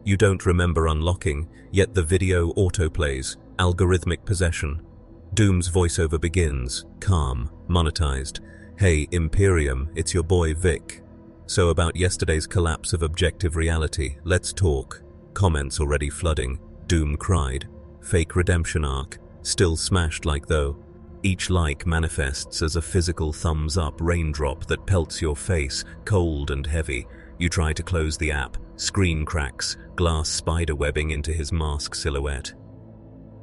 S1: You don't remember unlocking, yet the video autoplays, algorithmic possession. Doom's voiceover begins, calm, monetized. Hey, Imperium, it's your boy Vic. So about yesterday's collapse of objective reality, let's talk. Comments already flooding. Doom cried. Fake redemption arc, still smashed like though. Each like manifests as a physical thumbs-up raindrop that pelts your face, cold and heavy. You try to close the app, screen cracks, glass spiderwebbing into his mask silhouette.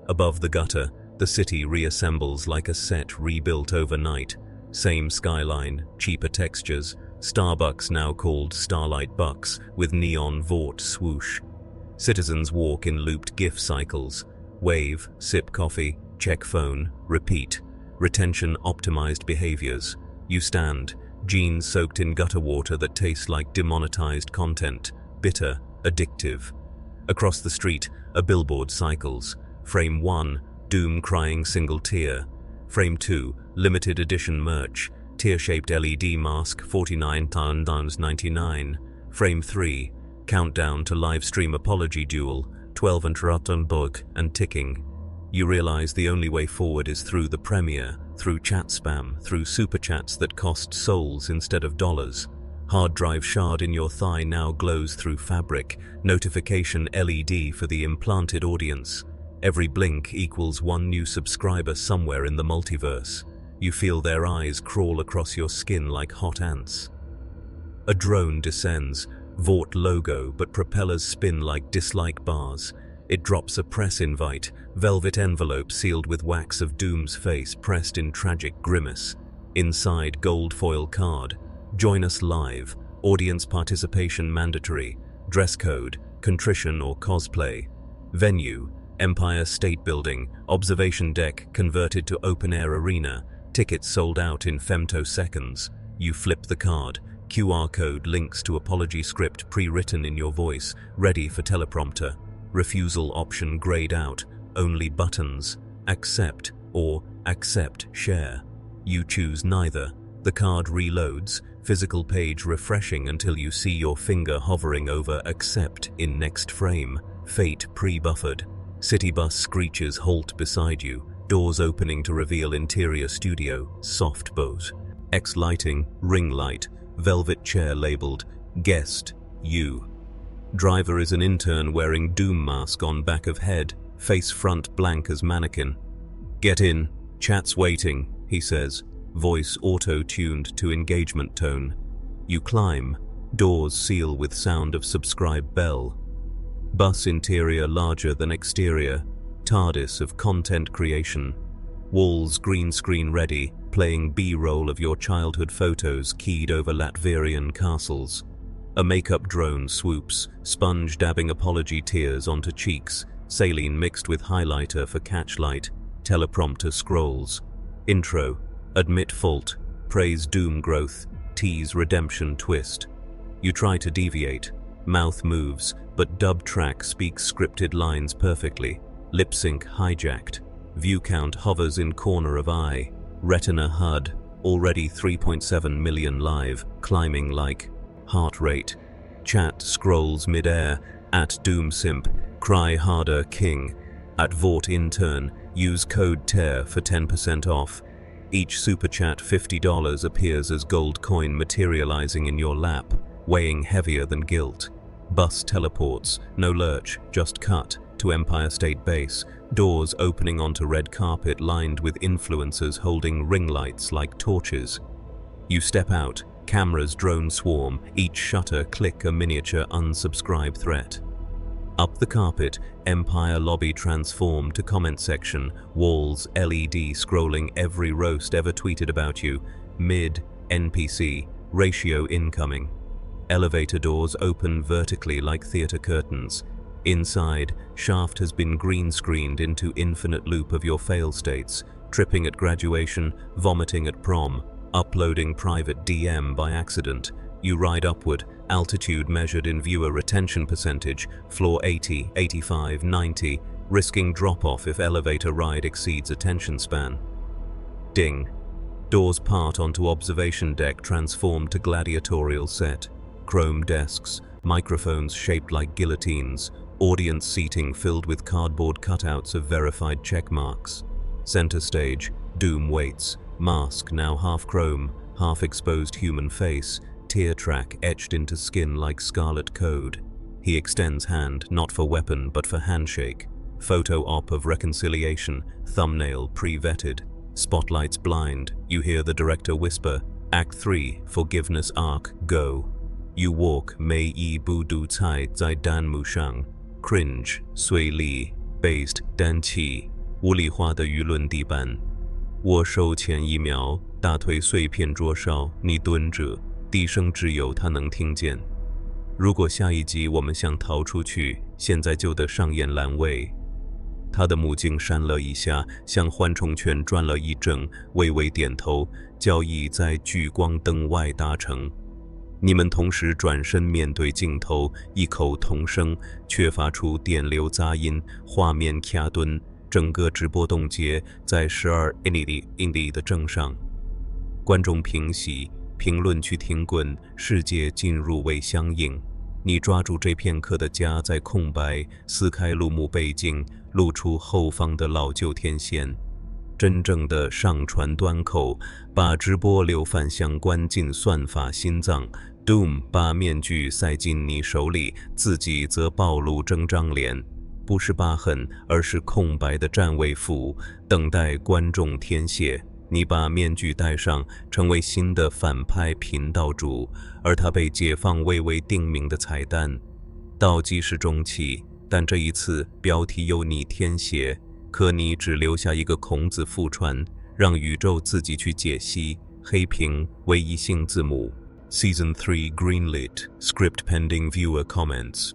S1: Above the gutter, the city reassembles like a set rebuilt overnight. Same skyline, cheaper textures, Starbucks now called Starlight Bucks, with neon Vought swoosh. Citizens walk in looped GIF cycles. Wave, sip coffee, check phone, repeat. Retention optimized behaviors. You stand, jeans soaked in gutter water that tastes like demonetized content, bitter, addictive. Across the street, a billboard cycles. Frame 1, Doom crying single tear. Frame 2, limited edition merch, tear-shaped LED mask $49.99. Frame 3, countdown to livestream apology duel, 12 and book and ticking. You realize the only way forward is through the premiere, through chat spam, through super chats that cost souls instead of dollars. Hard drive shard in your thigh now glows through fabric, notification LED for the implanted audience. Every blink equals one new subscriber somewhere in the multiverse. You feel their eyes crawl across your skin like hot ants. A drone descends, Vought logo but propellers spin like dislike bars. It drops a press invite, velvet envelope sealed with wax of Doom's face pressed in tragic grimace. Inside, gold foil card. Join us live. Audience participation mandatory. Dress code, contrition or cosplay. Venue, Empire State Building. Observation deck converted to open-air arena. Tickets sold out in femtoseconds. You flip the card. QR code links to apology script pre-written in your voice, ready for teleprompter. Refusal option grayed out, only buttons, accept or accept share. You choose neither. The card reloads, physical page refreshing until you see your finger hovering over accept in next frame. Fate pre-buffered. City bus screeches halt beside you, doors opening to reveal interior studio, soft boat. X lighting, ring light, velvet chair labeled Guest, You. Driver is an intern wearing Doom mask on back of head, face front blank as mannequin. Get in, chat's waiting, he says, voice auto-tuned to engagement tone. You climb, doors seal with sound of subscribe bell. Bus interior larger than exterior, TARDIS of content creation. Walls green screen ready, playing B-roll of your childhood photos keyed over Latvian castles. A makeup drone swoops, sponge dabbing apology tears onto cheeks, saline mixed with highlighter for catchlight, teleprompter scrolls. Intro, admit fault, praise doom growth, tease redemption twist. You try to deviate, mouth moves, but dub track speaks scripted lines perfectly, lip sync hijacked. View count hovers in corner of eye, retina HUD, already 3.7 million live, climbing like. Heart rate. Chat scrolls mid-air, at doomsimp, cry harder king. At Vort intern, use code TEAR for 10% off. Each super chat $50 appears as gold coin materializing in your lap, weighing heavier than guilt. Bus teleports, no lurch, just cut, to Empire State Base, doors opening onto red carpet lined with influencers holding ring lights like torches. You step out, cameras drone swarm, each shutter click a miniature unsubscribe threat. Up the carpet, Empire lobby transform to comment section, walls LED scrolling every roast ever tweeted about you, mid, NPC, ratio incoming. Elevator doors open vertically like theater curtains. Inside, shaft has been green screened into infinite loop of your fail states, tripping at graduation, vomiting at prom, uploading private DM by accident. You ride upward, altitude measured in viewer retention percentage, floor 80, 85, 90, risking drop-off if elevator ride exceeds attention span. Ding. Doors part onto observation deck transformed to gladiatorial set. Chrome desks, microphones shaped like guillotines, audience seating filled with cardboard cutouts of verified check marks. Center stage, Doom waits, mask now half chrome, half exposed human face, tear track etched into skin like scarlet code. He extends hand, not for weapon but for handshake. Photo op of reconciliation, thumbnail pre-vetted. Spotlights blind, you hear the director whisper, Act 3, Forgiveness Arc, go. You walk, Mei Yi Bu Du Cai Zai Dan Mu Shang. Cringe, Sui Li, based, Dan Qi, 无理化的舆论地板。握手前1秒，大腿碎片灼烧，你蹲着，低声只有他能听见。如果下一集我们想逃出去，现在就得上演阑尾。他的目镜闪了一下，像幻虫圈转了一整，微微点头，交易在聚光灯外达成。你们同时转身面对镜头，异口同声，却发出电流杂音，画面卡顿，整个直播冻结在12英里的正上。观众平息，评论区停滚，世界进入未相应。你抓住这片刻的家在空白，撕开录幕背景，露出后方的老旧天线。真正的上传端口，把直播流反向关进算法心脏。Doom 把面具塞进你手里，自己则暴露整张脸，不是疤痕，而是空白的站位符，等待观众填写。你把面具戴上，成为新的反派频道主，而他被解放为未定名的彩蛋。倒计时中期，但这一次标题由你填写，可你只留下一个孔子复传，让宇宙自己去解析。黑屏唯一性字母。Season 3 greenlit, script pending viewer comments.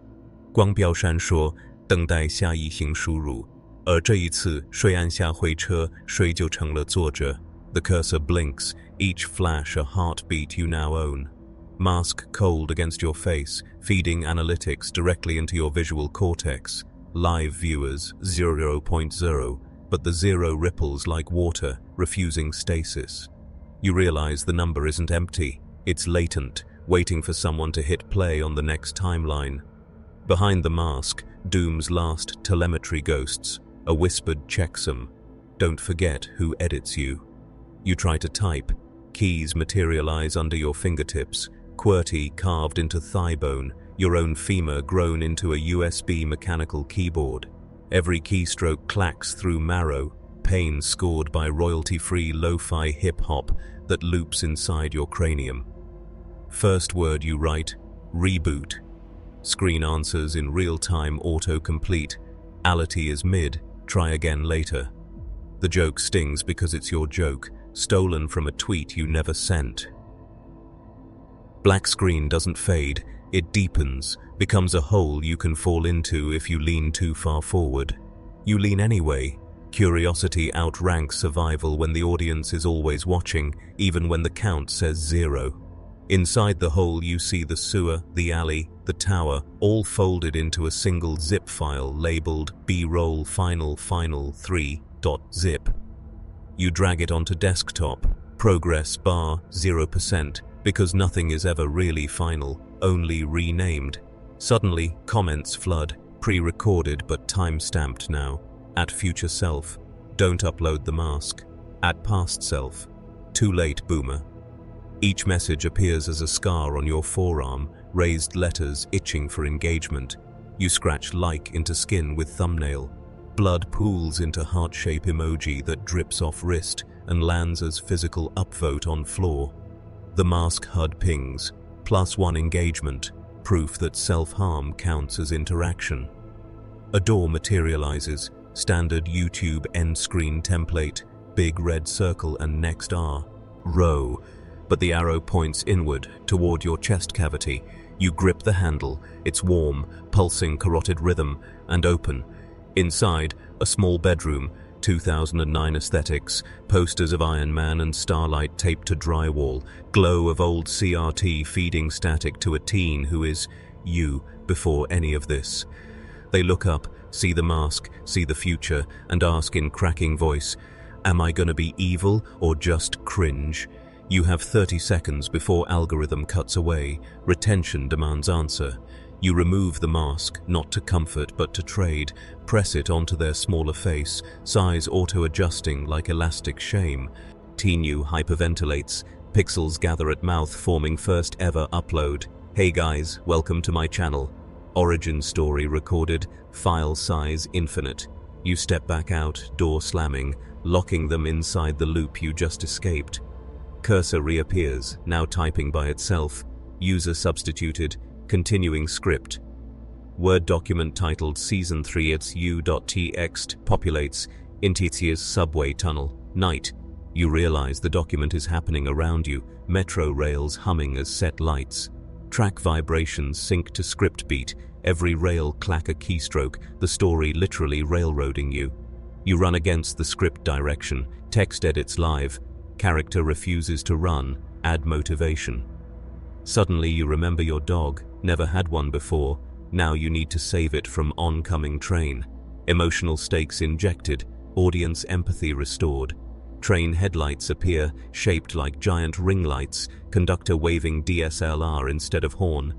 S1: 光标闪烁，等待下一行输入。而这一次，谁按下回车，谁就成了作者。The cursor blinks, each flash a heartbeat you now own. Mask cold against your face, feeding analytics directly into your visual cortex. Live viewers 0.0, but the zero ripples like water, refusing stasis. You realize the number isn't empty. It's latent, waiting for someone to hit play on the next timeline. Behind the mask, Doom's last telemetry ghosts, a whispered checksum. Don't forget who edits you. You try to type, Keys materialize under your fingertips, QWERTY carved into thigh bone, your own femur grown into a USB mechanical keyboard. Every keystroke clacks through marrow, pain scored by royalty-free lo-fi hip-hop that loops inside your cranium. First word you write, reboot. Screen answers in real-time autocomplete. Ality is mid, try again later. The joke stings because it's your joke, stolen from a tweet you never sent. Black screen doesn't fade, it deepens, becomes a hole you can fall into if you lean too far forward. You lean anyway. Curiosity outranks survival when the audience is always watching, even when the count says 0. Inside the hole you see the sewer, the alley, the tower, all folded into a single zip file labeled B-roll final 3.zip. You drag it onto desktop, progress bar 0%, because nothing is ever really final, only renamed. Suddenly, comments flood, pre-recorded but time-stamped now. At future self, don't upload the mask. At past self, too late boomer. Each message appears as a scar on your forearm, raised letters itching for engagement. You scratch like into skin with thumbnail. Blood pools into heart-shape emoji that drips off wrist and lands as physical upvote on floor. The mask HUD pings, +1 engagement, proof that self-harm counts as interaction. A door materializes, standard YouTube end screen template, big red circle and next R, row, but the arrow points inward, toward your chest cavity. You grip the handle, it's warm, pulsing carotid rhythm, and open. Inside, a small bedroom, 2009 aesthetics, posters of Iron Man and Starlight taped to drywall, glow of old CRT feeding static to a teen who is you before any of this. They look up, see the mask, see the future, and ask in cracking voice, am I gonna be evil or just cringe? You have 30 seconds before algorithm cuts away. Retention demands answer. You remove the mask, not to comfort but to trade, press it onto their smaller face, size auto-adjusting like elastic shame. Teen you hyperventilates, pixels gather at mouth forming first ever upload. Hey guys, welcome to my channel. Origin story recorded, file size infinite. You step back out, door slamming, locking them inside the loop you just escaped. Cursor reappears, now typing by itself. User substituted, continuing script. Word document titled Season 3 it's u.txt populates, Intitia's subway tunnel, night. You realize the document is happening around you, metro rails humming as set lights. Track vibrations sync to script beat, every rail clack a keystroke, the story literally railroading you. You run against the script direction, text edits live, character refuses to run, add motivation. Suddenly you remember your dog, never had one before, now you need to save it from oncoming train. Emotional stakes injected, audience empathy restored. Train headlights appear, shaped like giant ring lights, conductor waving DSLR instead of horn.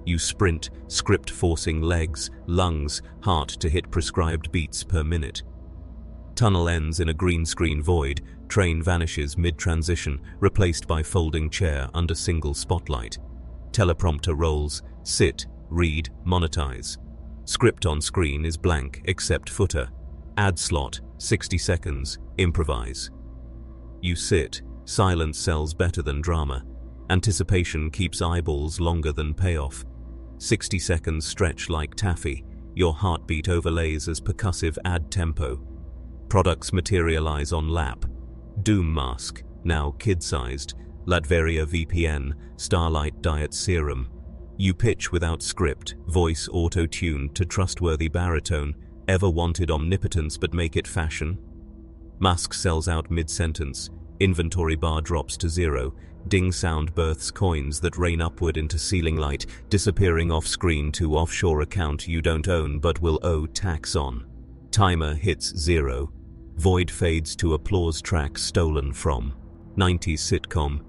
S1: You sprint, script forcing legs, lungs, heart to hit prescribed beats per minute. Tunnel ends in a green screen void, train vanishes mid-transition, replaced by folding chair under single spotlight. Teleprompter rolls, sit, read, monetize. Script on screen is blank except footer. Ad slot, 60 seconds, improvise. You sit, silence sells better than drama. Anticipation keeps eyeballs longer than payoff. 60 seconds stretch like taffy, your heartbeat overlays as percussive ad tempo. Products materialize on lap. Doom mask, now kid-sized, Latveria VPN, Starlight Diet Serum. You pitch without script, voice auto-tuned to trustworthy baritone, ever wanted omnipotence but make it fashion? Mask sells out mid-sentence, inventory bar drops to 0, ding sound births coins that rain upward into ceiling light, disappearing off-screen to offshore account you don't own but will owe tax on. Timer hits 0. Void fades to applause track stolen from 90s sitcom,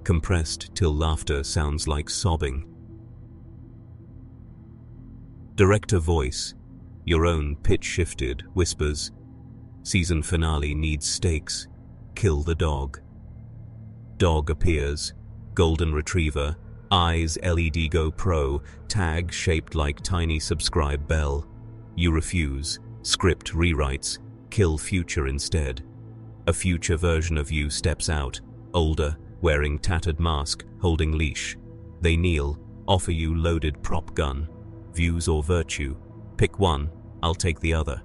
S1: compressed till laughter sounds like sobbing. Director voice, your own pitch shifted, whispers, season finale needs stakes, kill the dog. Dog appears. Golden Retriever. Eyes LED Go Pro. Tag shaped like tiny subscribe bell. You refuse. Script rewrites. Kill future instead. A future version of you steps out. Older, wearing tattered mask, holding leash. They kneel. Offer you loaded prop gun. Views or virtue. Pick one. I'll take the other.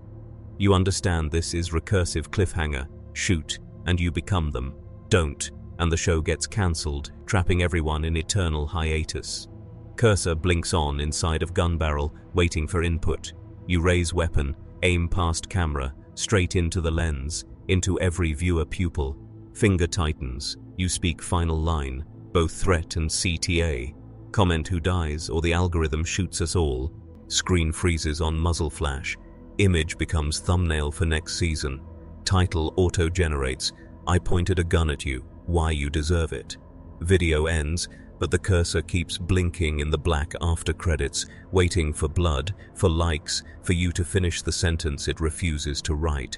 S1: You understand this is recursive cliffhanger. Shoot, and you become them. Don't, and the show gets cancelled, trapping everyone in eternal hiatus. Cursor blinks on inside of gun barrel, waiting for input. You raise weapon, aim past camera, straight into the lens, into every viewer pupil. Finger tightens. You speak final line, both threat and CTA. Comment who dies or the algorithm shoots us all. Screen freezes on muzzle flash. Image becomes thumbnail for next season. Title auto-generates. I pointed a gun at you. Why you deserve it. Video ends, but the cursor keeps blinking in the black after credits, waiting for blood, for likes, for you to finish the sentence it refuses to write.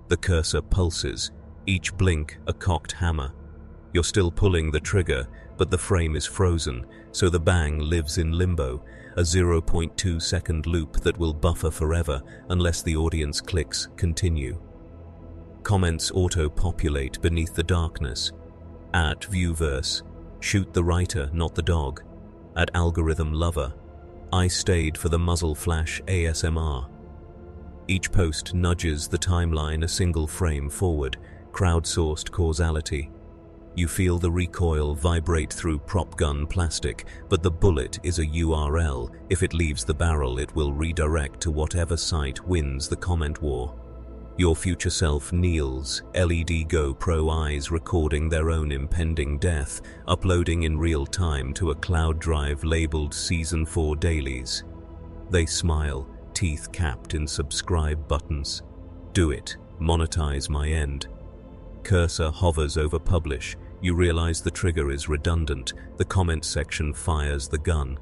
S1: The cursor pulses, each blink a cocked hammer. You're still pulling the trigger, but the frame is frozen, so the bang lives in limbo, a 0.2-second loop that will buffer forever unless the audience clicks continue. Comments auto-populate beneath the darkness. At Viewverse, shoot the writer, not the dog. At Algorithm Lover, I stayed for the muzzle flash ASMR. Each post nudges the timeline a single frame forward, crowdsourced causality. You feel the recoil vibrate through prop gun plastic, but the bullet is a URL. If it leaves the barrel, it will redirect to whatever site wins the comment war. Your future self kneels, LED Go Pro eyes recording their own impending death, uploading in real time to a cloud drive labeled Season 4 Dailies. They smile, teeth capped in subscribe buttons. Do it. Monetize my end. Cursor hovers over publish. You realize the trigger is redundant. The comment section fires the gun.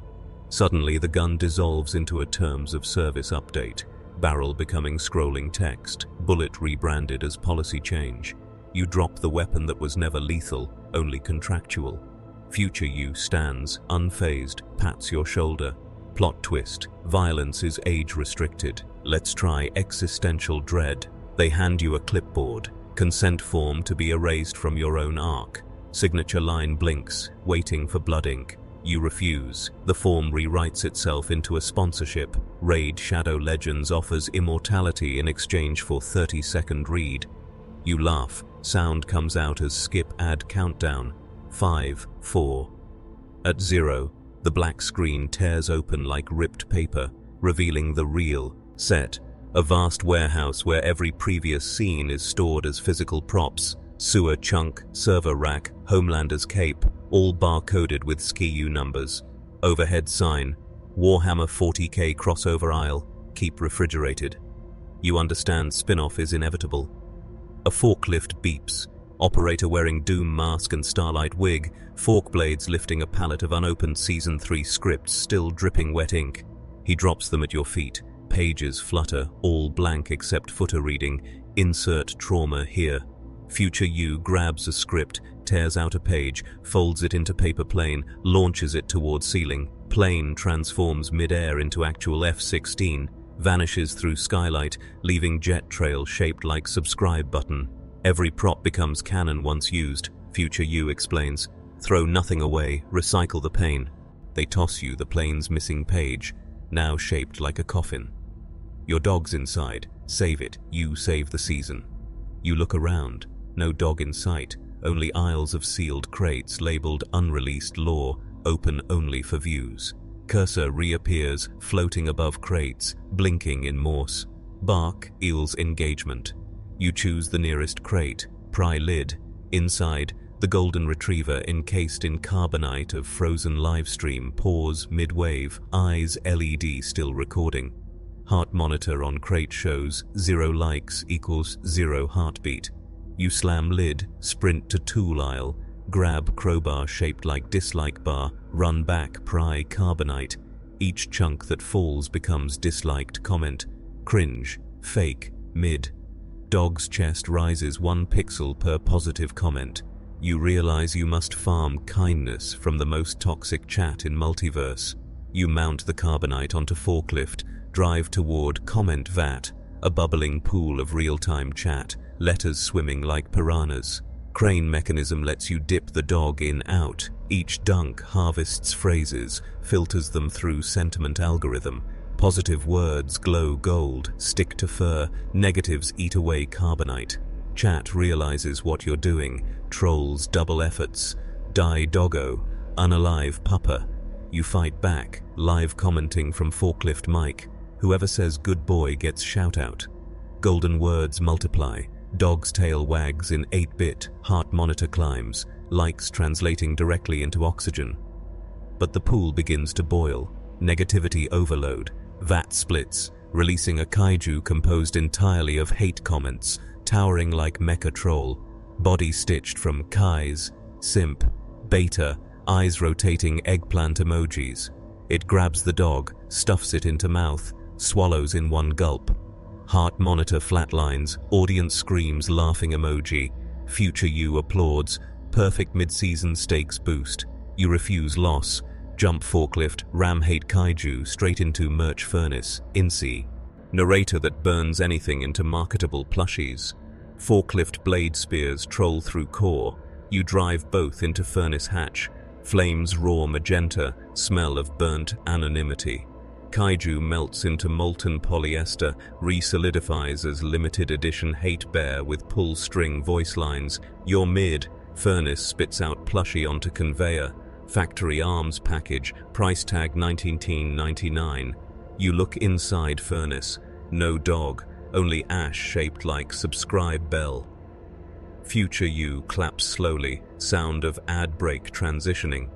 S1: Suddenly, the gun dissolves into a terms of service update. Barrel becoming scrolling text. Bullet rebranded as policy change. You drop the weapon that was never lethal, only contractual. Future you stands, unfazed, pats your shoulder. Plot twist. Violence is age restricted. Let's try existential dread. They hand you a clipboard. Consent form to be erased from your own arc. Signature line blinks, waiting for blood ink. You refuse. The form rewrites itself into a sponsorship. Raid Shadow Legends offers immortality in exchange for 30-second read. You laugh. Sound comes out as skip ad countdown. 5, 4. At 0, the black screen tears open like ripped paper, revealing the real set. A vast warehouse where every previous scene is stored as physical props. Sewer chunk, server rack, Homelander's cape, all bar-coded with SKU numbers. Overhead sign, Warhammer 40k crossover aisle, keep refrigerated. You understand spin-off is inevitable. A forklift beeps. Operator wearing Doom mask and Starlight wig, fork blades lifting a pallet of unopened Season 3 scripts still dripping wet ink. He drops them at your feet. Pages flutter, all blank except footer reading, insert trauma here. Future you grabs a script, tears out a page, folds it into paper plane, launches it towards ceiling. Plane transforms mid-air into actual F-16, vanishes through skylight, leaving jet trail shaped like subscribe button. Every prop becomes canon once used, Future you explains. Throw nothing away, recycle the pain. They toss you the plane's missing page, now shaped like a coffin. Your dog's inside. Save it. You save the season. You look around. No dog in sight. Only aisles of sealed crates labeled unreleased lore, open only for views. Cursor reappears, floating above crates, blinking in Morse. Bark eels engagement. You choose the nearest crate. Pry lid. Inside, the golden retriever encased in carbonite of frozen livestream. Pause mid-wave. Eyes LED still recording. Heart monitor on crate shows 0 likes equals 0 heartbeat. You slam lid, sprint to tool aisle, grab crowbar shaped like dislike bar, run back, pry carbonite. Each chunk that falls becomes disliked comment. Cringe, fake, mid. Dog's chest rises 1 pixel per positive comment. You realize you must farm kindness from the most toxic chat in multiverse. You mount the carbonite onto forklift, drive toward comment vat, a bubbling pool of real-time chat, letters swimming like piranhas. Crane mechanism lets you dip the dog in out. Each dunk harvests phrases, filters them through sentiment algorithm. Positive words glow gold, stick to fur, negatives eat away carbonite. Chat realizes what you're doing, trolls double efforts. Die doggo, unalive pupper. You fight back, live commenting from forklift mic. Whoever says good boy gets shout out. Golden words multiply. Dog's tail wags in 8-bit, heart monitor climbs, likes translating directly into oxygen. But the pool begins to boil. Negativity overload. Vat splits, releasing a kaiju composed entirely of hate comments, towering like mecha troll. Body stitched from Kai's, simp, beta, eyes rotating eggplant emojis. It grabs the dog, stuffs it into mouth, swallows in one gulp. Heart monitor flatlines, audience screams laughing emoji. Future you applauds, perfect mid-season stakes boost. You refuse loss. Jump forklift, ram hate kaiju straight into merch furnace, INSEE. Narrator that burns anything into marketable plushies. Forklift blade spears troll through core. You drive both into furnace hatch. Flames raw magenta, smell of burnt anonymity. Kaiju melts into molten polyester, re-solidifies as limited edition hate bear with pull string voice lines. You're mid. Furnace spits out plushie onto conveyor. Factory arms package, price tag $19.99. You look inside furnace. No dog, only ash shaped like subscribe bell. Future you claps slowly, sound of ad break transitioning.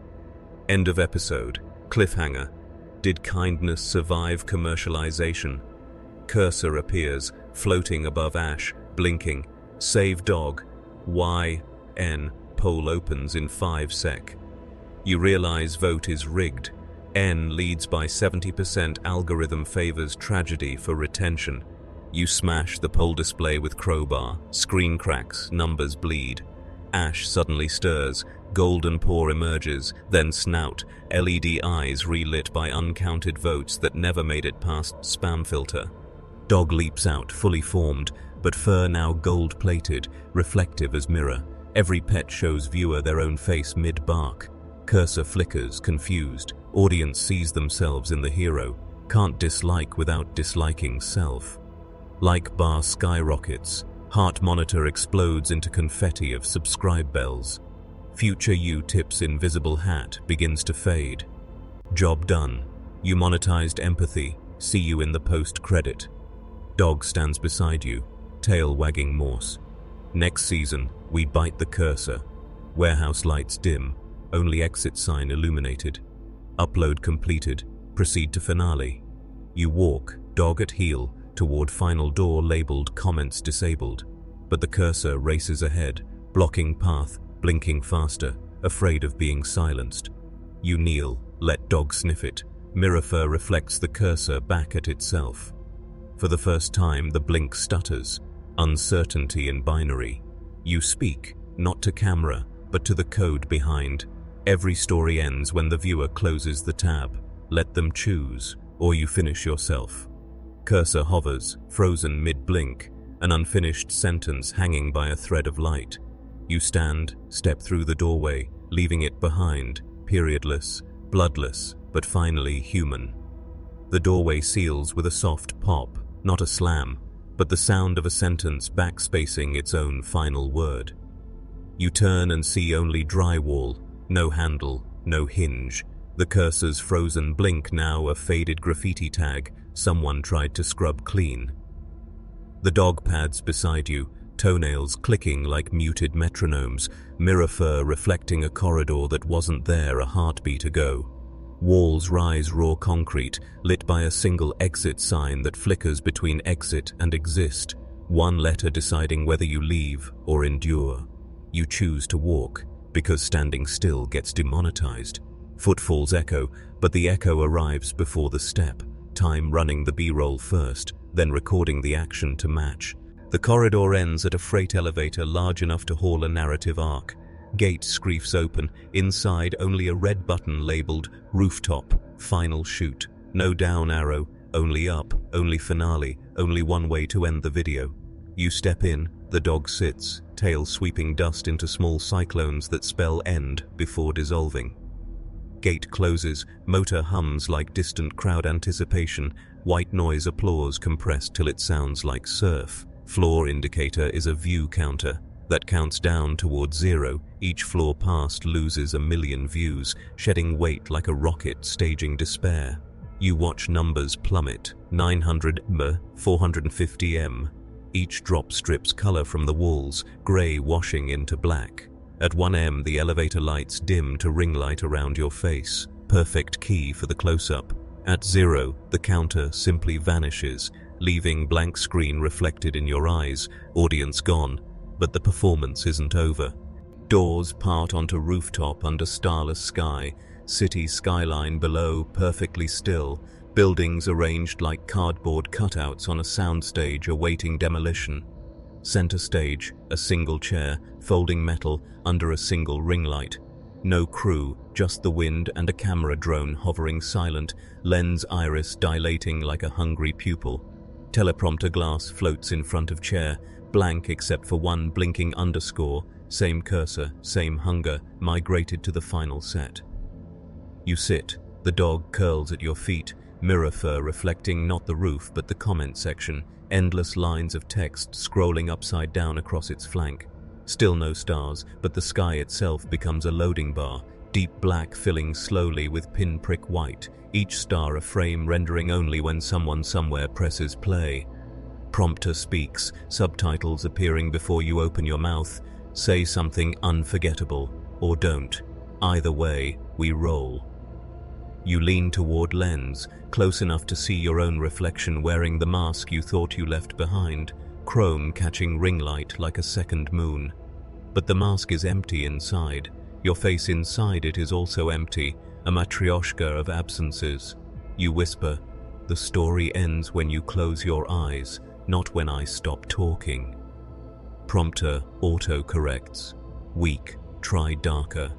S1: End of episode. Cliffhanger. Did kindness survive commercialization? Cursor appears, floating above ash, blinking. Save dog. Y-N. Poll opens in 5 sec. You realize vote is rigged. N leads by 70%. Algorithm favors tragedy for retention. You smash the poll display with crowbar. Screen cracks, numbers bleed. Ash suddenly stirs. Golden pore emerges, then snout. LED eyes relit by uncounted votes that never made it past spam filter. Dog leaps out, fully formed, but fur now gold-plated, reflective as mirror. Every pet shows viewer their own face mid-bark. Cursor flickers, confused. Audience sees themselves in the hero. Can't dislike without disliking self. Like bar skyrockets. Heart monitor explodes into confetti of subscribe bells. Future you tips invisible hat, begins to fade. Job done. You monetized empathy. See you in the post-credit. Dog stands beside you, tail wagging morse. Next season, we bite the cursor. Warehouse lights dim. Only exit sign illuminated. Upload completed. Proceed to finale. You walk, dog at heel, toward final door labeled comments disabled. But the cursor races ahead, blocking path, blinking faster, afraid of being silenced. You kneel, let dog sniff it. Mirror fur reflects the cursor back at itself. For the first time, the blink stutters. Uncertainty in binary. You speak, not to camera, but to the code behind. Every story ends when the viewer closes the tab. Let them choose, or you finish yourself. Cursor hovers, frozen mid-blink, an unfinished sentence hanging by a thread of light. You stand, step through the doorway, leaving it behind, periodless, bloodless, but finally human. The doorway seals with a soft pop, not a slam, but the sound of a sentence backspacing its own final word. You turn and see only drywall, no handle, no hinge. The cursor's frozen blink now a faded graffiti tag someone tried to scrub clean. The dog pads beside you, toenails clicking like muted metronomes, mirror fur reflecting a corridor that wasn't there a heartbeat ago. Walls rise raw concrete, lit by a single exit sign that flickers between exit and exist, one letter deciding whether you leave or endure. You choose to walk, because standing still gets demonetized. Footfalls echo, but the echo arrives before the step, time running the B-roll first, then recording the action to match. The corridor ends at a freight elevator large enough to haul a narrative arc. Gate screefs open, inside only a red button labeled Rooftop, Final Shoot. No down arrow, only up, only finale, only one way to end the video. You step in, the dog sits, tail sweeping dust into small cyclones that spell end before dissolving. Gate closes, motor hums like distant crowd anticipation, white noise applause compressed till it sounds like surf. Floor indicator is a view counter that counts down towards 0. Each floor passed loses 1,000,000 views, shedding weight like a rocket staging despair. You watch numbers plummet, 900 m, 450 m. Each drop strips color from the walls, gray washing into black. At 1 m, the elevator lights dim to ring light around your face, perfect key for the close-up. At 0, the counter simply vanishes, leaving blank screen reflected in your eyes, audience gone. But the performance isn't over. Doors part onto rooftop under starless sky, city skyline below perfectly still, buildings arranged like cardboard cutouts on a soundstage awaiting demolition. Center stage, a single chair, folding metal under a single ring light. No crew, just the wind and a camera drone hovering silent, lens iris dilating like a hungry pupil. Teleprompter glass floats in front of chair, blank except for one blinking underscore, same cursor, same hunger, migrated to the final set. You sit, the dog curls at your feet, mirror fur reflecting not the roof but the comment section, endless lines of text scrolling upside down across its flank. Still no stars, but the sky itself becomes a loading bar, deep black filling slowly with pinprick white, each star a frame rendering only when someone somewhere presses play. Prompter speaks, subtitles appearing before you open your mouth. Say something unforgettable, or don't. Either way, we roll. You lean toward lens, close enough to see your own reflection wearing the mask you thought you left behind, chrome catching ring light like a second moon. But the mask is empty inside. Your face inside it is also empty, a matryoshka of absences. You whisper, the story ends when you close your eyes, not when I stop talking. Prompter auto-corrects. Weak, try darker.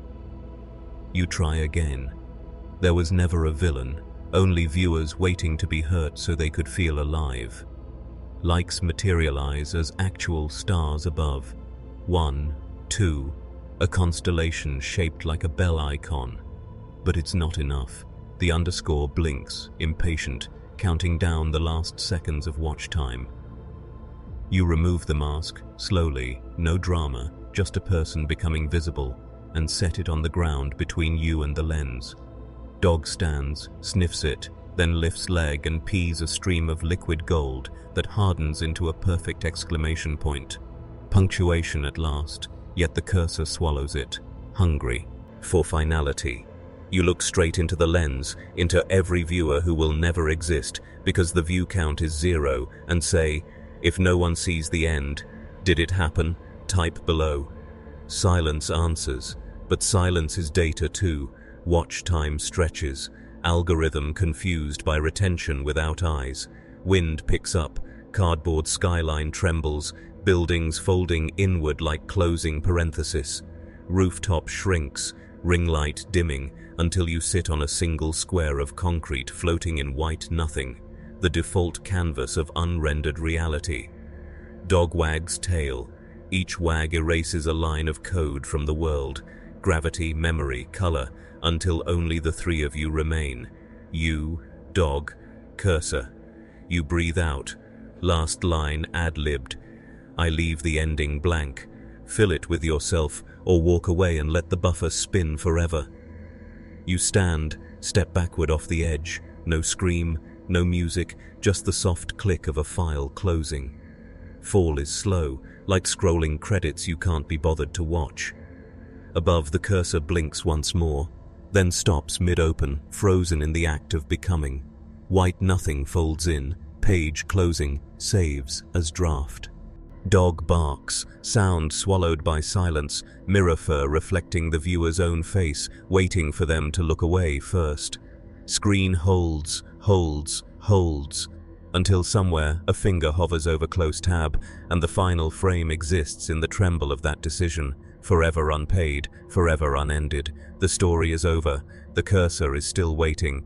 S1: You try again. There was never a villain, only viewers waiting to be hurt so they could feel alive. Likes materialize as actual stars above. 1, 2, a constellation shaped like a bell icon. But it's not enough. The underscore blinks, impatient, counting down the last seconds of watch time. You remove the mask, slowly, no drama, just a person becoming visible, and set it on the ground between you and the lens. Dog stands, sniffs it, then lifts leg and pees a stream of liquid gold that hardens into a perfect exclamation point. Punctuation at last, yet the cursor swallows it, hungry for finality. You look straight into the lens, into every viewer who will never exist because the view count is 0, and say, if no one sees the end, did it happen? Type below. Silence answers, but silence is data too. Watch time stretches, algorithm confused by retention without eyes. Wind picks up, cardboard skyline trembles, buildings folding inward like closing parenthesis. Rooftop shrinks, ring light dimming, until you sit on a single square of concrete floating in white nothing, the default canvas of unrendered reality. Dog wags tail. Each wag erases a line of code from the world, gravity, memory, color, until only the three of you remain. You, dog, cursor. You breathe out. Last line ad-libbed. I leave the ending blank. Fill it with yourself, or walk away and let the buffer spin forever. You stand, step backward off the edge. No scream, no music, just the soft click of a file closing. Fall is slow, like scrolling credits you can't be bothered to watch. Above, the cursor blinks once more, then stops mid-open, frozen in the act of becoming. White nothing folds in, page closing, saves as draft. Dog barks, sound swallowed by silence, mirror fur reflecting the viewer's own face, waiting for them to look away first. Screen holds, holds, holds, until somewhere a finger hovers over close tab, and the final frame exists in the tremble of that decision, forever unpaid, forever unended. The story is over. The cursor is still waiting.